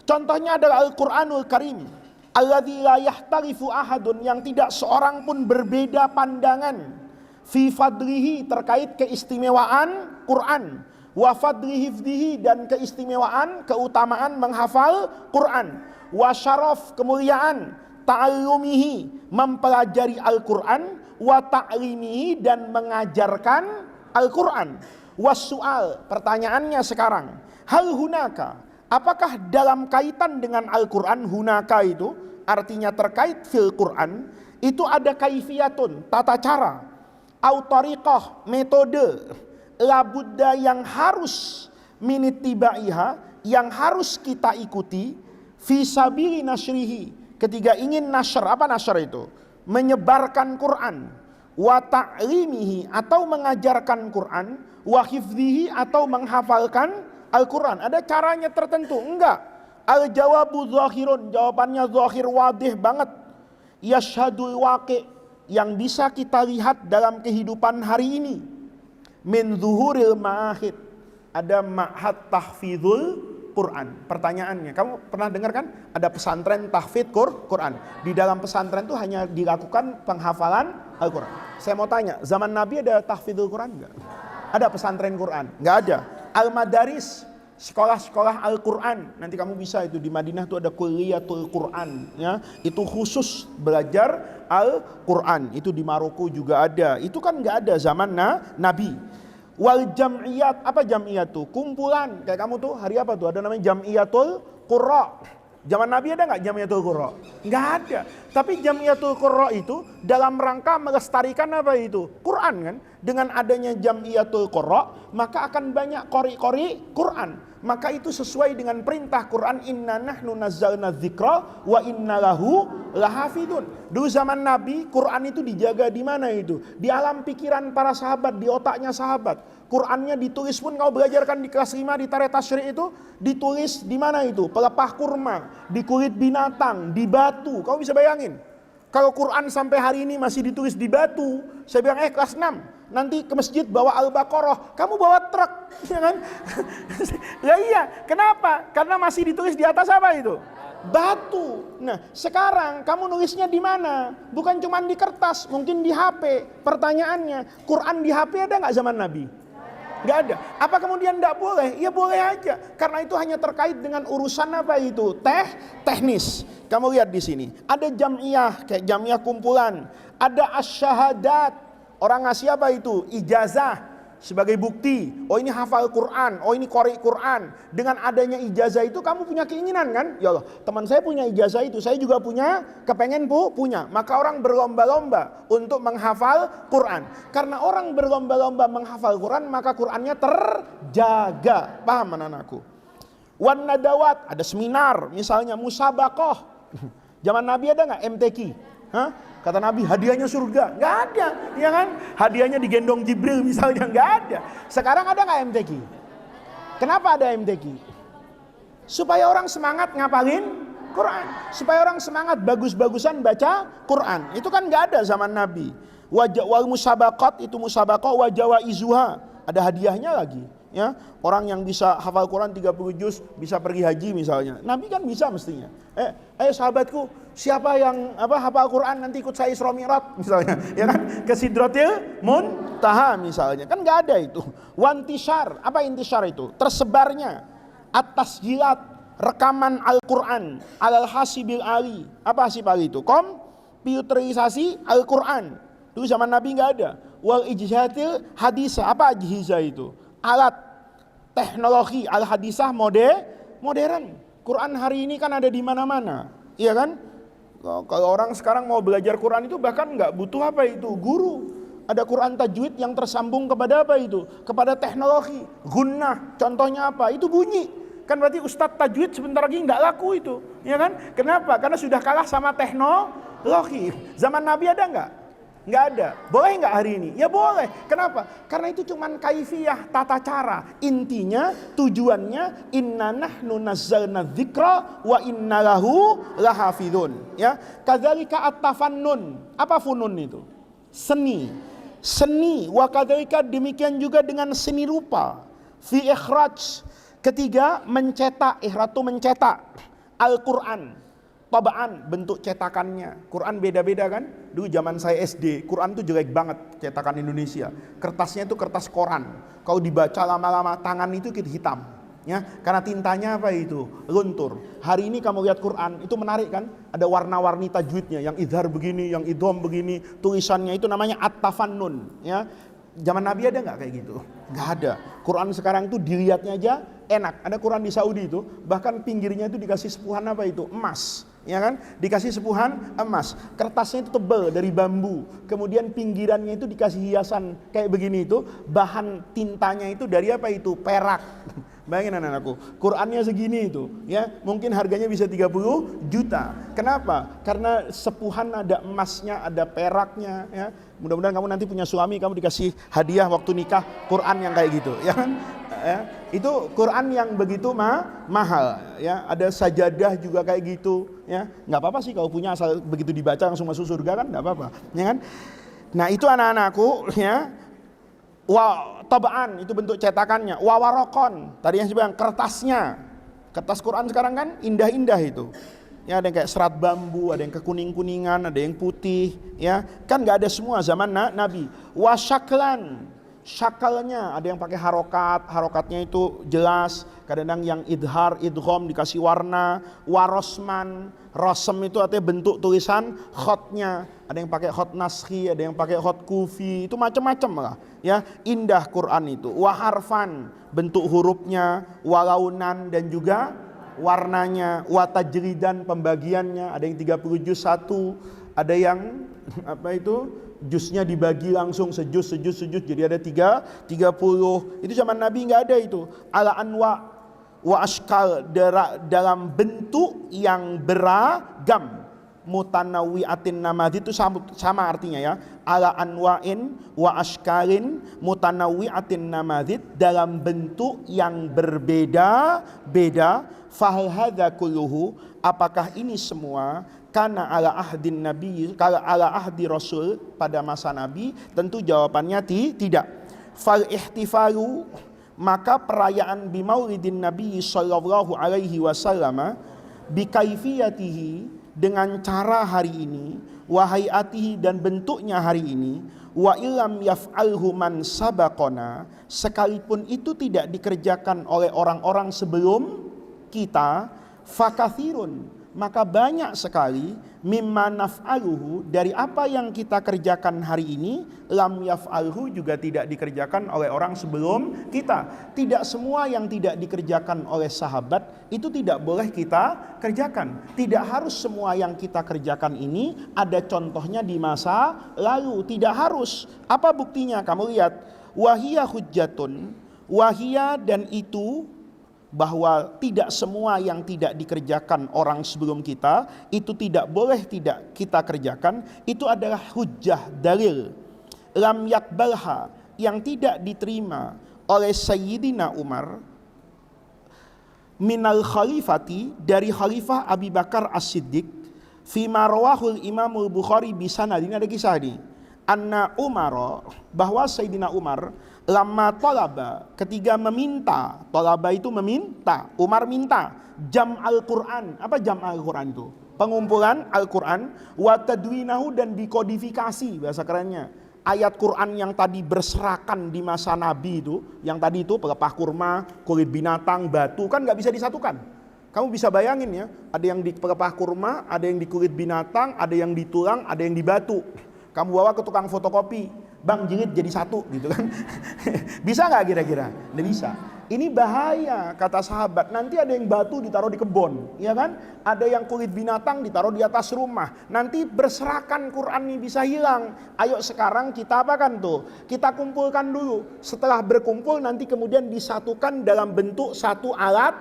Contohnya adalah Al-Quranul Karim. Alladzi la yahtarifu ahadun, yang tidak seorang pun berbeda pandangan. Fi fadlihi, terkait keistimewaan Quran. Wa fadli hifdihi, dan keistimewaan, keutamaan menghafal Quran. Wa syaraf, kemuliaan. Ta'allumihi, mempelajari Al-Quran. Wa ta'limihi, dan mengajarkan Al-Quran. Wassual, pertanyaannya sekarang, hal hunaka, apakah dalam kaitan dengan Al-Quran, hunaka itu artinya terkait fil Quran, itu ada kaifiyatun, tata cara, au tariqah, metode, labudda, yang harus minitibaiha, yang harus kita ikuti, fisabili nasyrihi, ketika ingin nashr. Apa nashr itu? Menyebarkan Quran. Wa ta'limihi, atau mengajarkan Quran. Wa hifdhihi, atau menghafalkan Al-Quran. Ada caranya tertentu? Enggak. Al-jawabu zahirun, jawabannya zahir, wadih banget. Yashhadul waqi', yang bisa kita lihat dalam kehidupan hari ini. Min zuhuril ma'ahid, ada ma'had tahfidhul Quran. Pertanyaannya, kamu pernah dengar kan ada pesantren tahfidz Quran? Di dalam pesantren itu hanya dilakukan penghafalan Al-Quran. Saya mau tanya, zaman Nabi ada tahfidzul Quran enggak? Ada pesantren Quran? Enggak ada. Al-Madaris, sekolah-sekolah Al-Quran. Nanti kamu bisa itu di Madinah itu ada Kulliyatul Quran, ya. Itu khusus belajar Al-Quran. Itu di Maroko juga ada. Itu kan enggak ada zaman Nabi. Wal jam'iyat, apa jam'iyat tuh? Kumpulan. Kayak kamu tuh hari apa tuh? Ada namanya Jam'iyatul Qurra. Zaman Nabi ada nggak Jamiatul Qurra? Nggak ada. Tapi Jamiatul Qurra itu dalam rangka melestarikan apa itu? Quran kan? Dengan adanya Jamiatul Qurra, maka akan banyak qori-qori Quran. Maka itu sesuai dengan perintah Quran, inna nahnu nazzalna dzikra wa inna lahu lahafidun. Dulu zaman Nabi, Quran itu dijaga di mana itu? Di alam pikiran para sahabat, di otaknya sahabat. Qurannya ditulis pun kau belajarkan di kelas 5 di Tarikh Tasyri' itu ditulis di mana itu? Pelepah kurma, di kulit binatang, di batu. Kau bisa bayangin? Kalau Quran sampai hari ini masih ditulis di batu, saya bilang kelas 6, nanti ke masjid bawa Al-Baqarah, kamu bawa truk, ya kan? Ya iya, kenapa? Karena masih ditulis di atas apa itu? Batu. Nah, sekarang kamu nulisnya di mana? Bukan cuma di kertas, mungkin di HP. Pertanyaannya, Quran di HP ada nggak zaman Nabi? Nggak ada. Apa kemudian nggak boleh? Ya boleh aja. Karena itu hanya terkait dengan urusan apa itu? Teknis. Kamu lihat di sini. Ada jam'iyah, kayak jam'iyah kumpulan. Ada asyahadat. Orang ngasih apa itu? Ijazah. Sebagai bukti, oh ini hafal Quran, oh ini qori Quran. Dengan adanya ijazah itu kamu punya keinginan kan? Ya Allah, teman saya punya ijazah itu, saya juga punya, kepengen punya. Maka orang berlomba-lomba untuk menghafal Quran. Karena orang berlomba-lomba menghafal Quran, maka Qurannya terjaga. Paham anak-anakku? Wan nadawat, ada seminar, misalnya musabaqah. Zaman Nabi ada nggak MTQ? Hah? Kata Nabi hadiahnya surga, nggak ada, ya kan? Hadiahnya digendong Jibril misalnya, nggak ada. Sekarang ada nggak MTQ? Kenapa ada MTQ? Supaya orang semangat ngapalin Quran, supaya orang semangat bagus-bagusan baca Quran. Itu kan nggak ada zaman Nabi. Wal musabaqat itu musabaqah wa jawaizuha, ada hadiahnya lagi. Ya, orang yang bisa hafal Quran 30 juz bisa pergi haji misalnya. Nabi kan bisa mestinya. Ayo sahabatku, siapa yang hafal Quran nanti ikut saya Isra Mi'raj misalnya, ya kan? Ke Sidratil Muntaha misalnya. Kan enggak ada itu. Wantishar, apa intishar itu? Tersebarnya atas jilat rekaman Al-Qur'an alal hasibil ali. Apa hasib ali itu? Komputerisasi Al-Qur'an. Dulu zaman Nabi enggak ada. Wal ijhatil hadisah. Apa ajhiza itu? Alat teknologi al-hadisah modern. Quran hari ini kan ada di mana-mana, iya kan? Kalau orang sekarang mau belajar Quran itu bahkan nggak butuh apa itu guru. Ada Quran tajwid yang tersambung kepada apa itu? Kepada teknologi. Gunnah, contohnya apa? Itu bunyi. Kan berarti Ustadz tajwid sebentar lagi nggak laku itu, ya kan? Kenapa? Karena sudah kalah sama teknologi. Zaman Nabi ada nggak? Nggak ada. Boleh nggak hari ini? Ya boleh. Kenapa? Karena itu cuman kaifiyah, tata cara. Intinya, tujuannya inna nahnu nazzalna dzikra wa inna lahu lahafidun. Ya, kadzalika at-tafannun. Apa funun itu? Seni. Seni. Wa kadzalika demikian juga dengan seni rupa. Fi ikhraj. Ketiga, mencetak. Ikhraj itu mencetak Al-Qur'an. Tabaan, bentuk cetakannya. Quran beda-beda kan? Dulu zaman saya SD, Quran tuh jelek banget cetakan Indonesia. Kertasnya itu kertas koran. Kalau dibaca lama-lama tangan itu hitam. Ya, karena tintanya apa itu? Luntur. Hari ini kamu lihat Quran, itu menarik kan? Ada warna-warni tajwidnya, yang idhar begini, yang idhom begini, tulisannya itu namanya at-tafannun, ya. Zaman Nabi ada nggak kayak gitu? Nggak ada. Quran sekarang tuh dilihatnya aja enak. Ada Quran di Saudi itu, bahkan pinggirnya itu dikasih sepuhan apa itu? Emas. Ya kan? Dikasih sepuhan emas. Kertasnya itu tebal dari bambu. Kemudian pinggirannya itu dikasih hiasan kayak begini itu. Bahan tintanya itu dari apa itu? Perak. Bayangin anak-anakku, Qurannya segini itu, ya mungkin harganya bisa 30 juta. Kenapa? Karena sepuhan ada emasnya, ada peraknya. Ya. Mudah-mudahan kamu nanti punya suami, kamu dikasih hadiah waktu nikah Quran yang kayak gitu, ya kan? Ya, itu Quran yang begitu mahal. Ya, ada sajadah juga kayak gitu. Ya, nggak apa-apa sih kalau punya asal begitu dibaca langsung masuk surga kan, nggak apa-apa. Ya kan? Nah itu anak-anakku, ya. Tabaan itu bentuk cetakannya. Wawarokon tadi yang saya bilang kertasnya. Kertas Quran sekarang kan indah-indah itu. Ya ada yang kayak serat bambu, ada yang kekuning-kuningan, ada yang putih. Ya kan nggak ada semua zaman Nabi. Wasyaklan, syakalnya ada yang pakai harokat, harokatnya itu jelas. Kadang-kadang yang idhar, idgham dikasih warna. Warosman, rosem itu artinya bentuk tulisan khotnya. Ada yang pakai khot naskhi, ada yang pakai khot kufi, itu macam-macam lah. Ya, indah Quran itu. Waharfan, bentuk hurufnya, walaunan dan juga warnanya, wa tajridan pembagiannya, ada yang 30 juz satu, ada yang apa itu jusnya dibagi langsung sejus jadi ada 30. Itu zaman Nabi nggak ada itu. Ala anwa wa ashkal, dalam bentuk yang beragam. Mutanawwi'atin namadzi itu sama artinya ya. Ala anwa'in wa ashkalin mutanawwi'atin namadzi, dalam bentuk yang berbeda-beda. Fahal hadza kulluhu, apakah ini semua karena ala ahdin nabi, kalau ala ahdi rasul pada masa nabi? Tentu jawabannya tidak. Fal ihtifalu, maka perayaan bimaulidin nabi sallallahu alaihi wasallam bikaifiyatihi, dengan cara hari ini, wa hayatihi, dan bentuknya hari ini, wa illam yaf'alhu man sabaqona, sekalipun itu tidak dikerjakan oleh orang-orang sebelum kita, fakathirun, maka banyak sekali, mimma naf'aluhu, dari apa yang kita kerjakan hari ini, lam yaf'alhu, juga tidak dikerjakan oleh orang sebelum kita. Tidak semua yang tidak dikerjakan oleh sahabat itu tidak boleh kita kerjakan. Tidak harus semua yang kita kerjakan ini ada contohnya di masa lalu, tidak harus. Apa buktinya? Kamu lihat, wahiyya hujjatun, wahiyya, dan itu, bahwa tidak semua yang tidak dikerjakan orang sebelum kita itu tidak boleh tidak kita kerjakan, itu adalah hujjah, dalil. Lam yakbalha, yang tidak diterima oleh Sayyidina Umar, minal khalifati, dari khalifah Abi Bakar As-Siddiq, fima rawahul Imamul Bukhari bisanad. Ini ada kisah nih, anna Umar, bahwa Sayyidina Umar lama tolaba, ketika meminta, tolaba itu meminta, Umar minta jam Al-Quran. Apa jam Al-Quran itu? Pengumpulan Al-Quran, wa tadwinahu, dan dikodifikasi, bahasa kerennya. Ayat Quran yang tadi berserakan di masa Nabi itu, yang tadi itu pelepah kurma, kulit binatang, batu, kan nggak bisa disatukan. Kamu bisa bayangin ya, ada yang di pelepah kurma, ada yang di kulit binatang, ada yang di tulang, ada yang di batu. Kamu bawa ke tukang fotokopi, bang jilid jadi satu gitu kan. Bisa nggak kira-kira? Nggak bisa. Ini bahaya, kata sahabat. Nanti ada yang batu ditaruh di kebun, ya kan? Ada yang kulit binatang ditaruh di atas rumah. Nanti berserakan Quran ini bisa hilang. Ayo sekarang kita apakan tuh? Kita kumpulkan dulu. Setelah berkumpul nanti kemudian disatukan dalam bentuk satu alat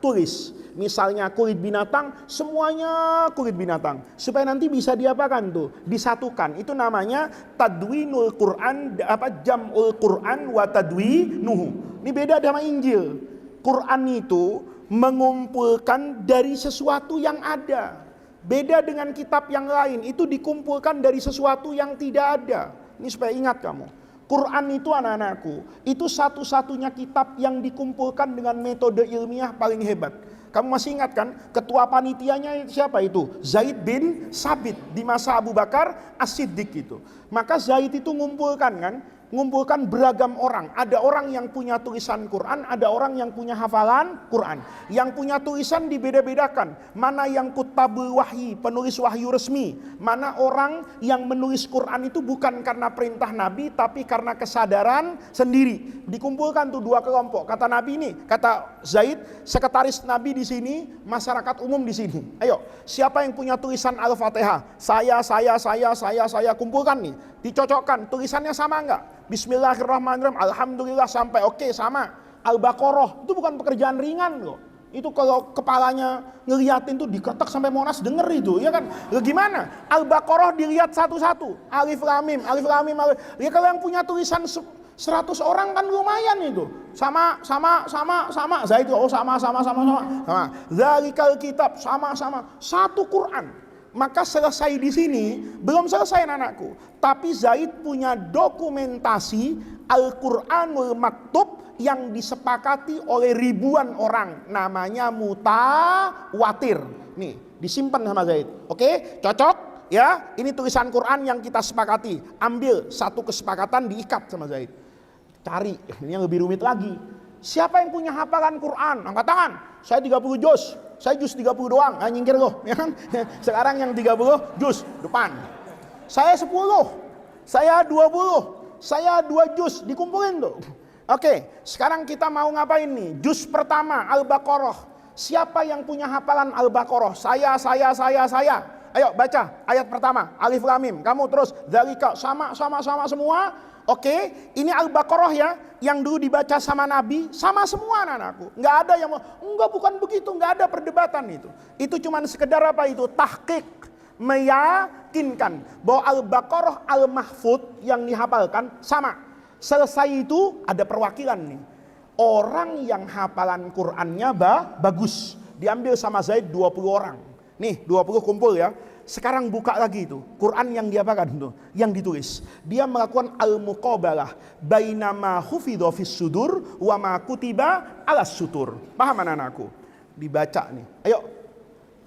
tulis. Misalnya kulit binatang, semuanya kulit binatang, supaya nanti bisa diapakan tuh? Disatukan. Itu namanya tadwinul Quran, jam'ul Quran wa tadwinuhu. Ini beda sama Injil. Quran itu mengumpulkan dari sesuatu yang ada. Beda dengan kitab yang lain, itu dikumpulkan dari sesuatu yang tidak ada. Ini supaya ingat kamu. Quran itu, anak-anakku, itu satu-satunya kitab yang dikumpulkan dengan metode ilmiah paling hebat. Kamu masih ingat kan? Ketua panitianya siapa itu? Zaid bin Sabit di masa Abu Bakar As-Siddiq itu. Maka Zaid itu ngumpulkan beragam orang. Ada orang yang punya tulisan Quran, ada orang yang punya hafalan Quran. Yang punya tulisan dibeda-bedakan. Mana yang kutabul wahyi, penulis wahyu resmi. Mana orang yang menulis Quran itu bukan karena perintah Nabi, tapi karena kesadaran sendiri. Dikumpulkan tuh dua kelompok. Kata Nabi ini, kata Zaid, sekretaris Nabi di sini, masyarakat umum di sini. Ayo, siapa yang punya tulisan Al-Fatihah? Saya kumpulkan nih. Dicocokkan, tulisannya sama enggak? Bismillahirrahmanirrahim, alhamdulillah, sampai oke, sama. Al-Baqarah, itu bukan pekerjaan ringan loh. Itu kalau kepalanya ngeliatin tuh diketek sampai Monas denger itu, ya kan? Gimana? Al-Baqarah dilihat satu-satu. Alif lam mim, alif lam mim. Ya kalau yang punya tulisan 100 orang kan lumayan itu. Sama. Zaid itu sama. Zalikal kitab, sama. Satu Quran. Maka selesai di sini, belum selesai anakku. Tapi Zaid punya dokumentasi Al-Quranul Maktub yang disepakati oleh ribuan orang. Namanya mutawatir. Nih, disimpan sama Zaid. Oke, cocok? Ya, ini tulisan Quran yang kita sepakati. Ambil satu kesepakatan, diikat sama Zaid. Cari, ini yang lebih rumit lagi. Siapa yang punya hafalan Quran? Angkat tangan. Saya 30 juz. Saya juz 30 doang. Nyingkir loh, ya kan? Sekarang yang 30 juz depan. Saya 10. Saya 20. Saya 2 juz, dikumpulin tuh. Oke, sekarang kita mau ngapain nih? Juz pertama Al-Baqarah. Siapa yang punya hafalan Al-Baqarah? Saya. Ayo baca ayat pertama, Alif Lam Mim. Kamu terus dzalika sama semua. Oke, ini Al-Baqarah ya, yang dulu dibaca sama Nabi, sama semua anak-anakku. Nggak ada yang enggak, bukan begitu, nggak ada perdebatan itu. Itu cuma sekedar apa itu? Tahqiq, meyakinkan bahwa Al-Baqarah Al-Mahfud yang dihafalkan sama. Selesai itu ada perwakilan nih. Orang yang hafalan Qur'annya bagus, diambil sama Zaid 20 orang. Nih 20 kumpul ya. Sekarang buka lagi itu Quran yang diapakan tuh, yang ditulis. Dia melakukan al-muqabalah baina ma hufidha fis sudur wa ma kutiba alas sutur. Paham anak-anakku? Dibaca nih. Ayo.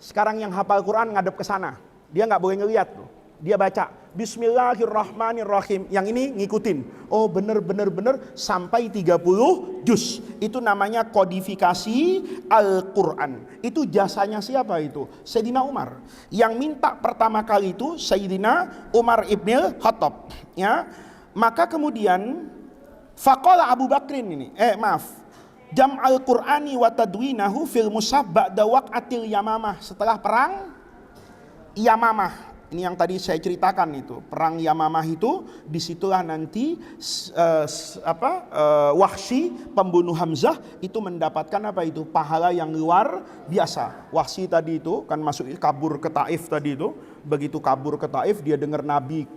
Sekarang yang hafal Quran ngadep ke sana. Dia nggak boleh ngelihat tuh. Dia baca Bismillahirrahmanirrahim. Yang ini ngikutin. Oh bener sampai 30 juz. Itu namanya kodifikasi Al-Quran. Itu jasanya siapa itu? Sayyidina Umar. Yang minta pertama kali itu Sayyidina Umar ibn Khattab. Ya. Maka kemudian faqala Abu Bakrin ini. Jam'al Qur'ani wa tadwinahu fil musab ba'da waq'atil Yamamah. Setelah perang Yamamah. Ini yang tadi saya ceritakan itu, perang Yamamah itu, disitulah nanti Wahsy pembunuh Hamzah itu mendapatkan apa itu? Pahala yang luar biasa. Wahsy tadi itu kan masuk kabur ke Taif tadi itu, begitu kabur ke Taif dia dengar Nabi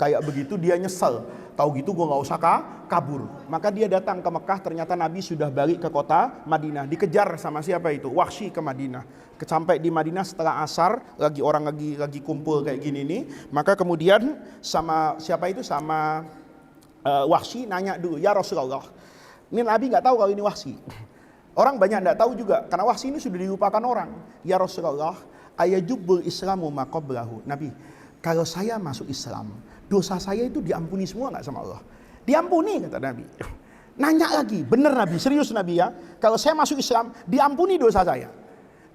kayak begitu dia nyesel. Tahu gitu gue nggak usah kabur. Maka dia datang ke Mekah, ternyata Nabi sudah balik ke kota Madinah. Dikejar sama siapa itu? Wahsy ke Madinah. Sampai di Madinah setelah asar, orang lagi kumpul kayak gini nih. Maka kemudian sama siapa itu? Sama Wahsy nanya dulu, ya Rasulullah. Ini Nabi nggak tahu kalau ini Wahsy. Orang banyak nggak tahu juga, karena Wahsy ini sudah dilupakan orang. Ya Rasulullah, ayajubbul Islamu ma qablahu. Nabi, kalau saya masuk Islam, dosa saya itu diampuni semua nggak sama Allah? Diampuni, kata Nabi. Nanya lagi, bener Nabi, serius Nabi ya. Kalau saya masuk Islam, diampuni dosa saya.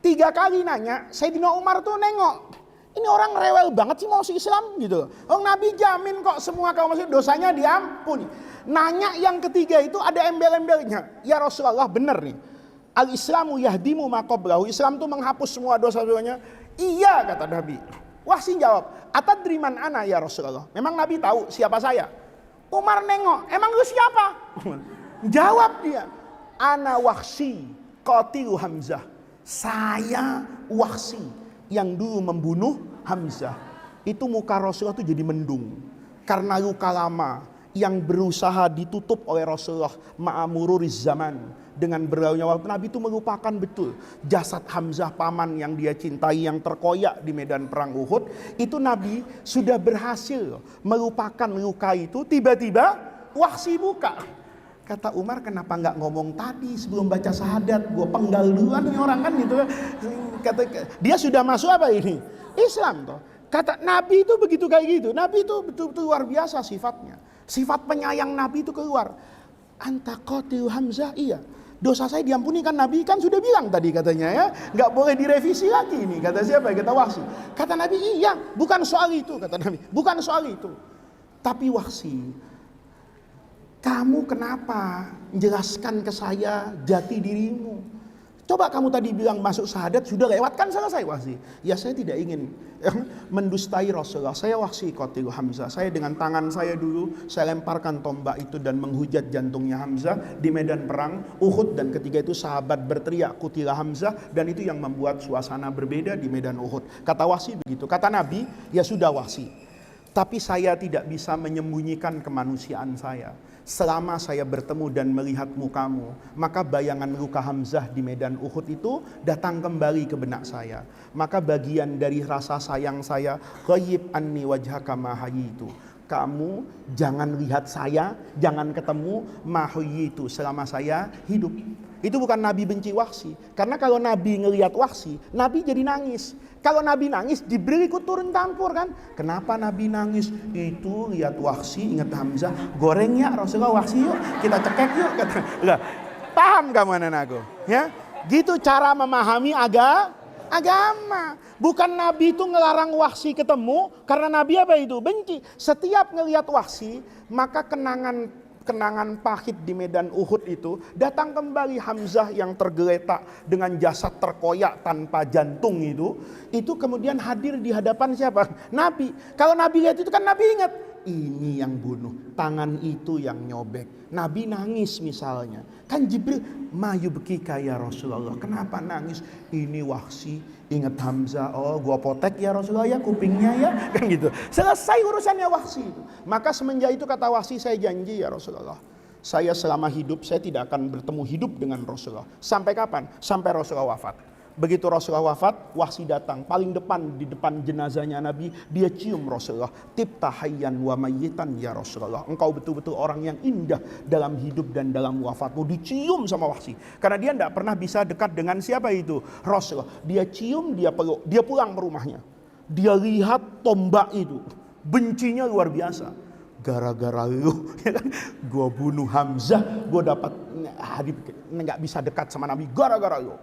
3 kali nanya, Sayyidina Umar tuh nengok. Ini orang rewel banget sih mau masuk Islam gitu. Oh Nabi jamin kok semua kalau masuk dosanya diampuni. Nanya yang ketiga itu ada embel-embelnya. Ya Rasulullah bener nih. Al-Islamu yahdimu ma qablahu. Islam tuh menghapus semua dosa-dosanya. Iya kata Nabi. Wahsy jawab, atadri man ana ya Rasulullah. Memang Nabi tahu siapa saya? Umar nengok, emang lu siapa? Jawab dia, ana Wahsy qatilu Hamzah. Saya Wahsy yang dulu membunuh Hamzah. Itu muka Rasulullah itu jadi mendung. Karena luka lama yang berusaha ditutup oleh Rasulullah ma'amururiz zaman. Dengan berlalunya waktu, Nabi itu melupakan betul jasad Hamzah paman yang dia cintai yang terkoyak di medan perang Uhud. Itu Nabi sudah berhasil melupakan luka itu. Tiba-tiba Wahsy buka. Kata Umar, kenapa nggak ngomong tadi sebelum baca syahadat? Gue penggal duluan nih orang kan gitu. Kata dia sudah masuk apa ini? Islam toh. Kata Nabi itu begitu kayak gitu. Nabi itu betul-betul luar biasa sifatnya. Sifat penyayang Nabi itu keluar. Anta qatil Hamzah, iya. Dosa saya diampuni kan Nabi kan sudah bilang tadi katanya ya. Nggak boleh direvisi lagi ini. Kata siapa? Kata Wahsy. Kata Nabi, iya. Bukan soal itu. Kata Nabi. Bukan soal itu. Tapi Wahsy, kamu kenapa menjelaskan ke saya jati dirimu? Coba kamu tadi bilang masuk syahadat sudah lewat kan selesai Wahsy. Ya saya tidak ingin mendustai Rasulullah. Saya Wahsy qatilu Hamzah. Saya dengan tangan saya dulu saya lemparkan tombak itu dan menghujat jantungnya Hamzah di medan perang Uhud. Dan ketika itu sahabat berteriak qutila Hamzah. Dan itu yang membuat suasana berbeda di medan Uhud. Kata Wahsy begitu. Kata Nabi, ya sudah Wahsy. Tapi saya tidak bisa menyembunyikan kemanusiaan saya. Selama saya bertemu dan melihat mukamu, maka bayangan luka Hamzah di medan Uhud itu datang kembali ke benak saya. Maka bagian dari rasa sayang saya, ghaib anni wajhaka ma hayitu. Kamu jangan lihat saya, jangan ketemu ma hayitu selama saya hidup. Itu bukan Nabi benci Wahsy. Karena kalau Nabi ngelihat Wahsy, Nabi jadi nangis. Kalau Nabi nangis, Jibril ikut turun campur kan. Kenapa Nabi nangis? Itu lihat Wahsy, ingat Hamzah. Goreng ya Rasulullah Wahsy yuk. Kita cekek yuk. Kata. Paham kamu anak-anakku? Ya? Gitu cara memahami agama. Bukan Nabi itu ngelarang Wahsy ketemu. Karena Nabi apa itu? Benci. Setiap ngelihat Wahsy, maka kenangan kenangan pahit di medan Uhud itu, datang kembali Hamzah yang tergeletak dengan jasad terkoyak tanpa jantung itu kemudian hadir di hadapan siapa? Nabi. Kalau Nabi lihat itu kan Nabi ingat, ini yang bunuh, tangan itu yang nyobek. Nabi nangis misalnya. Kan Jibril, mayubkika ya Rasulullah. Kenapa nangis? Ini Wahsy ingat Hamzah. Oh, gua potek ya Rasulullah ya kupingnya ya. Kan gitu. Selesai urusannya Wahsy itu. Maka semenjak itu kata Wahsy, saya janji ya Rasulullah, saya selama hidup saya tidak akan bertemu hidup dengan Rasulullah. Sampai kapan? Sampai Rasulullah wafat. Begitu Rasulullah wafat, Wahsy datang paling depan, di depan jenazahnya Nabi, dia cium Rasulullah. Tibta hayyan wa mayyitan ya Rasulullah. Engkau betul-betul orang yang indah dalam hidup dan dalam wafatmu. Dicium sama Wahsy. Karena dia tidak pernah bisa dekat dengan siapa itu? Rasulullah. Dia cium, dia peluk, dia pulang ke rumahnya. Dia lihat tombak itu. Bencinya luar biasa. Gara-gara lu, ya kan? Gue bunuh Hamzah, gue dapat nggak bisa dekat sama Nabi. Gara-gara lu.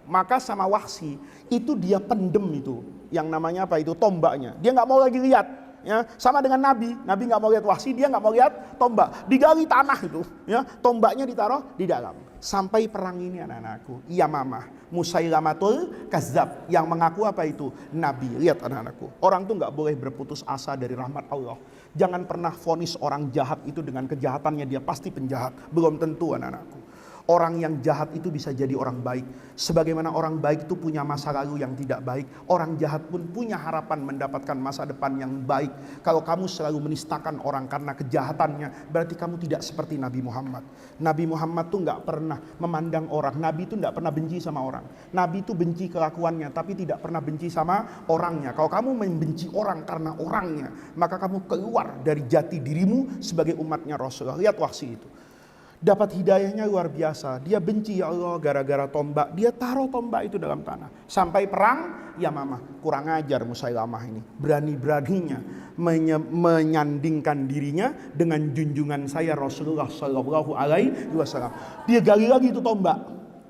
Maka sama Wahsy itu dia pendem itu yang namanya apa itu tombaknya, dia nggak mau lagi lihat ya. Sama dengan Nabi nggak mau lihat Wahsy, dia nggak mau lihat tombak, digali tanah itu ya, tombaknya ditaruh di dalam. Sampai perang ini anak-anakku, Yamamah Musailamatul Kazzab yang mengaku apa itu Nabi. Lihat anak-anakku, orang tuh nggak boleh berputus asa dari rahmat Allah. Jangan pernah vonis orang jahat itu dengan kejahatannya dia pasti penjahat, belum tentu anak-anakku. Orang yang jahat itu bisa jadi orang baik. Sebagaimana orang baik itu punya masa lalu yang tidak baik, orang jahat pun punya harapan mendapatkan masa depan yang baik. Kalau kamu selalu menistakan orang karena kejahatannya, berarti kamu tidak seperti Nabi Muhammad. Nabi Muhammad tuh nggak pernah memandang orang. Nabi itu nggak pernah benci sama orang. Nabi itu benci kelakuannya, tapi tidak pernah benci sama orangnya. Kalau kamu membenci orang karena orangnya, maka kamu keluar dari jati dirimu sebagai umatnya Rasulullah. Lihat Wahsy itu. Dapat hidayahnya luar biasa. Dia benci ya Allah gara-gara tombak. Dia taruh tombak itu dalam tanah. Sampai perang Yamamah. Kurang ajar Musailamah ini. Berani-beraninya menyandingkan dirinya dengan junjungan saya Rasulullah Sallallahu Alaihi Wasallam. Dia gali lagi itu tombak.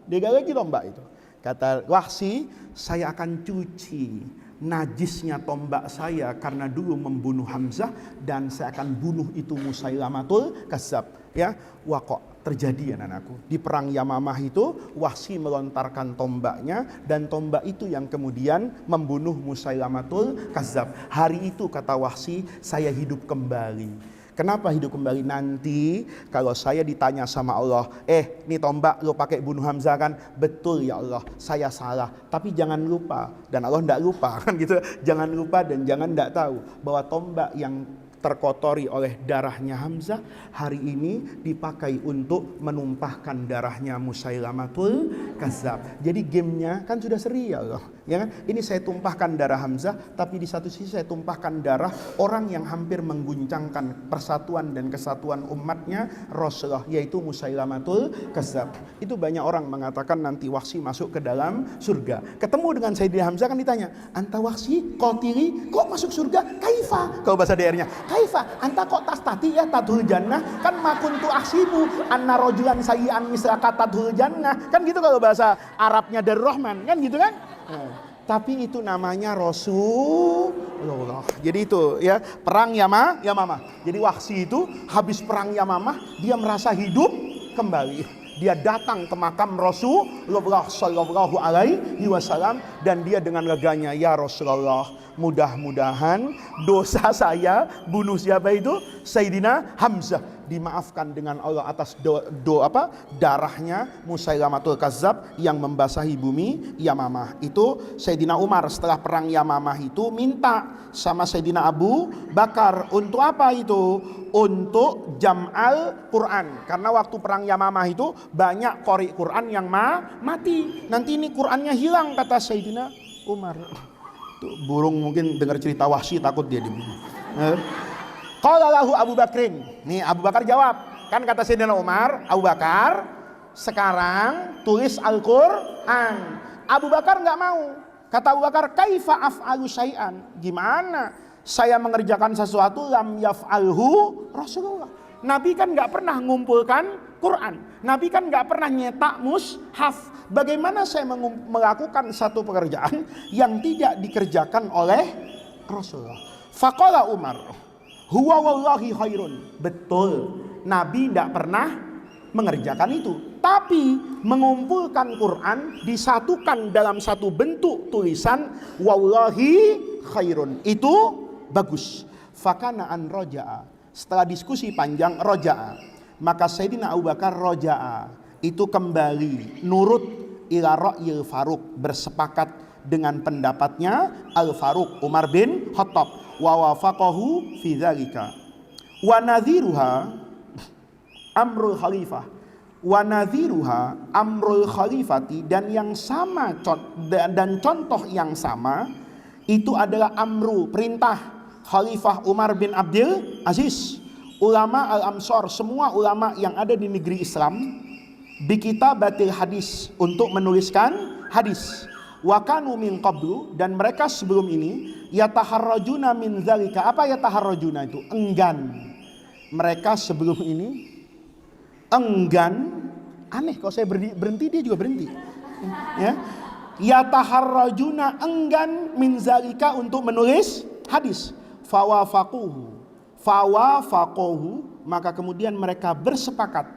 Dia gali lagi tombak itu. Kata Wahsy, saya akan cuci najisnya tombak saya karena dulu membunuh Hamzah, dan saya akan bunuh itu Musailamatul Kazzab. Ya, wah kok terjadi ya anakku. Di perang Yamamah itu Wahsy melontarkan tombaknya, dan tombak itu yang kemudian membunuh Musailamatul Kazzab. Hari itu kata Wahsy, saya hidup kembali. Kenapa hidup kembali? Nanti kalau saya ditanya sama Allah, ini tombak lo pakai bunuh Hamzah kan? Betul ya Allah, saya salah. Tapi jangan lupa, dan Allah tidak lupa kan gitu. Jangan lupa dan jangan tidak tahu bahwa tombak yang terkotori oleh darahnya Hamzah hari ini dipakai untuk menumpahkan darahnya Musailamatul Kazzab. Jadi gamenya kan sudah seri ya Allah, ya kan? Ini saya tumpahkan darah Hamzah, tapi di satu sisi saya tumpahkan darah orang yang hampir mengguncangkan persatuan dan kesatuan umatnya Rasulullah, yaitu Musailamatul Kazzab. Itu banyak orang mengatakan nanti Wahsy masuk ke dalam surga. Ketemu dengan Sayyidina Hamzah kan ditanya, anta Wahsy qatili kok masuk surga? Kaifa? Kalau bahasa daerahnya, kaifa anta kok tastati ya tadhul jannah, kan makuntu ahsibu anna rajulan sayyi'an mislaka tadhul jannah, kan gitu kalau bahasa Arabnya Darur Rahman kan gitu kan. Tapi itu namanya Rasulullah. Jadi itu ya, perang Yamamah. Jadi Wahsy itu habis perang Yamamah dia merasa hidup kembali. Dia datang ke makam Rasulullah Sallallahu Alaihi Wasallam, dan dia dengan leganya, ya Rasulullah, mudah-mudahan dosa saya bunuh siapa itu? Sayyidina Hamzah dimaafkan dengan Allah atas darahnya Musailamatul Kazzab yang membasahi bumi Yamamah. Itu Sayyidina Umar setelah perang Yamamah itu minta sama Sayyidina Abu Bakar untuk apa itu? Untuk jam'al Quran. Karena waktu perang Yamamah itu banyak qori Quran yang mati. Nanti ini Qurannya hilang kata Sayyidina Umar. Tuh, burung mungkin dengar cerita Wahsy takut dia dibunuh. Qala lahu Abu Bakrin. Nih Abu Bakar jawab. Kan kata Sayyidina Umar, Abu Bakar, sekarang tulis Al-Qur'an. Abu Bakar enggak mau. Kata Abu Bakar, kaifa af'alu syai'an? Gimana saya mengerjakan sesuatu lam yaf'alhu Rasulullah. Nabi kan enggak pernah ngumpulkan Quran. Nabi kan enggak pernah nyetak mushaf. Bagaimana saya melakukan satu pekerjaan yang tidak dikerjakan oleh Rasulullah? Faqala Umar, huwa wallahi khairun. Betul, Nabi tidak pernah mengerjakan itu. Tapi mengumpulkan Quran disatukan dalam satu bentuk tulisan wallahi khairun, itu bagus. Fakana an roja'a, setelah diskusi panjang roja'a, maka Sayyidina Abu Bakar roja'a, itu kembali nurut ila ra'yil Faruq, bersepakat dengan pendapatnya Al Faruq Umar bin Khattab, wa wafaqahu fi dzalika. Wa nadhiruha amrul khalifah, wa nadhiruha amrul khalifati, dan yang sama dan contoh yang sama itu adalah amru, perintah Khalifah Umar bin Abdul Aziz. Ulama al-Amsar, semua ulama yang ada di negeri Islam, bikitabatil hadis, untuk menuliskan hadis. Wa kanu min qablu, dan mereka sebelum ini yataharrajuna min dzalika. Apa yataharrajuna itu? Enggan. Mereka sebelum ini enggan. Aneh kalau saya berhenti dia juga berhenti. Ya. Yataharrajuna, enggan, min zalika, untuk menulis hadis. Fawafaquhu, maka kemudian mereka bersepakat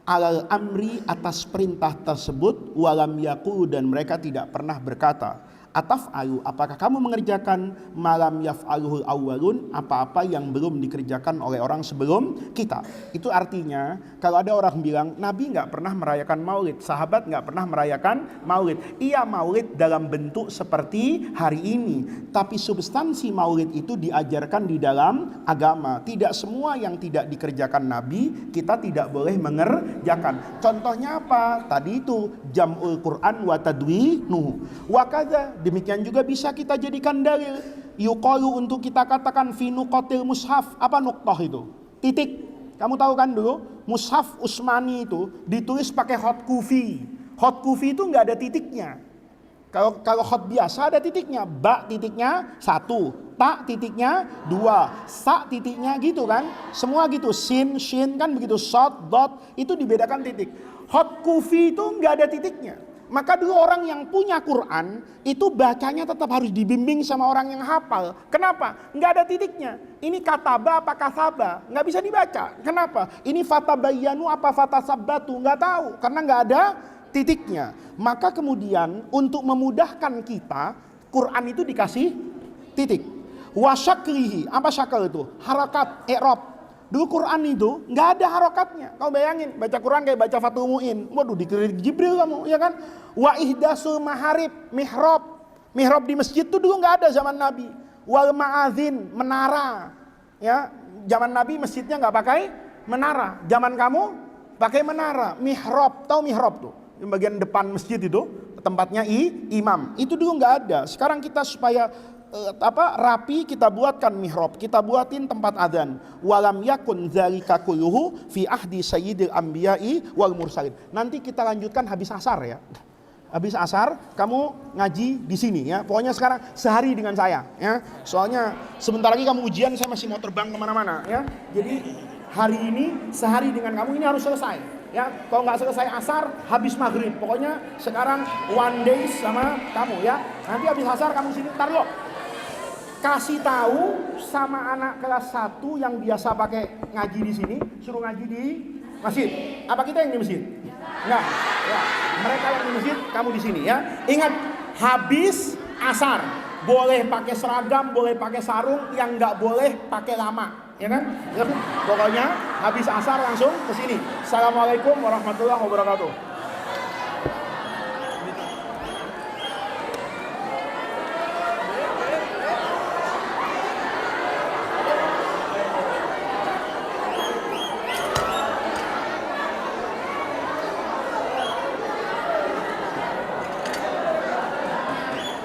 alal amri, atas perintah tersebut, walam yaqulu, dan mereka tidak pernah berkata ataf'alu, apakah kamu mengerjakan malam yaf'aluhul awwalun, apa-apa yang belum dikerjakan oleh orang sebelum kita. Itu artinya kalau ada orang bilang Nabi nggak pernah merayakan maulid, sahabat nggak pernah merayakan maulid. Iya, maulid dalam bentuk seperti hari ini, tapi substansi maulid itu diajarkan di dalam agama. Tidak semua yang tidak dikerjakan Nabi kita tidak boleh mengerjakan. Contohnya apa? Tadi itu jam'ul Quran wa tadwinuhu wa kadza. Demikian juga bisa kita jadikan dalil. Yuqalu, untuk kita katakan fi nuqatil mushaf. Apa nuqtah itu? Titik. Kamu tahu kan dulu mushaf Utsmani itu ditulis pakai hot kufi. Hot kufi itu nggak ada titiknya. Kalau hot biasa ada titiknya. Ba titiknya 1, ta titiknya 2, sa titiknya gitu kan. Semua gitu. Sin, shin kan begitu. Shot, dot, itu dibedakan titik. Hot kufi itu nggak ada titiknya. Maka dulu orang yang punya Quran itu bacanya tetap harus dibimbing sama orang yang hafal. Kenapa? Nggak ada titiknya. Ini kataba apa kasaba? Nggak bisa dibaca. Kenapa? Ini fatabayyanu apa fatasabbatu? Nggak tahu, karena nggak ada titiknya. Maka kemudian untuk memudahkan kita, Quran itu dikasih titik. Wasyaklihi, apa syakal itu? Harakat, i'rab. Dulu Quran itu nggak ada harokatnya. Kau bayangin baca Quran kayak baca Fathul Mu'in. Waduh, dikelilingi Jibril kamu, ya kan? Wa ihdasul maharib, mihrab. Mihrab di masjid itu dulu nggak ada zaman Nabi. Wal ma'adzin, menara. Ya, zaman Nabi masjidnya nggak pakai menara. Zaman kamu pakai menara. Mihrab, tahu mihrab tuh? Di bagian depan masjid itu tempatnya imam. Itu dulu nggak ada. Sekarang kita supaya rapi, kita buatkan mihrab, kita buatin tempat adzan. Walam yakun dzalika kulluhu fi ahdi sayyidil anbiya'i wal mursalin. Nanti kita lanjutkan habis asar ya. Habis asar kamu ngaji di sini ya. Pokoknya sekarang sehari dengan saya ya. Soalnya sebentar lagi kamu ujian, saya masih mau terbang kemana-mana ya. Jadi hari ini sehari dengan kamu ini harus selesai ya. Kalau nggak selesai asar, habis maghrib. Pokoknya sekarang one day sama kamu ya. Nanti habis asar kamu sini, tar lo kasih tahu sama anak kelas 1 yang biasa pakai ngaji di sini, suruh ngaji di masjid. Apa kita yang di masjid? Enggak. Ya, mereka yang di masjid, kamu di sini ya. Ingat, habis asar boleh pakai seragam, boleh pakai sarung, yang nggak boleh pakai lama, ya kan? Ya, pokoknya habis asar langsung ke sini. Assalamualaikum warahmatullahi wabarakatuh.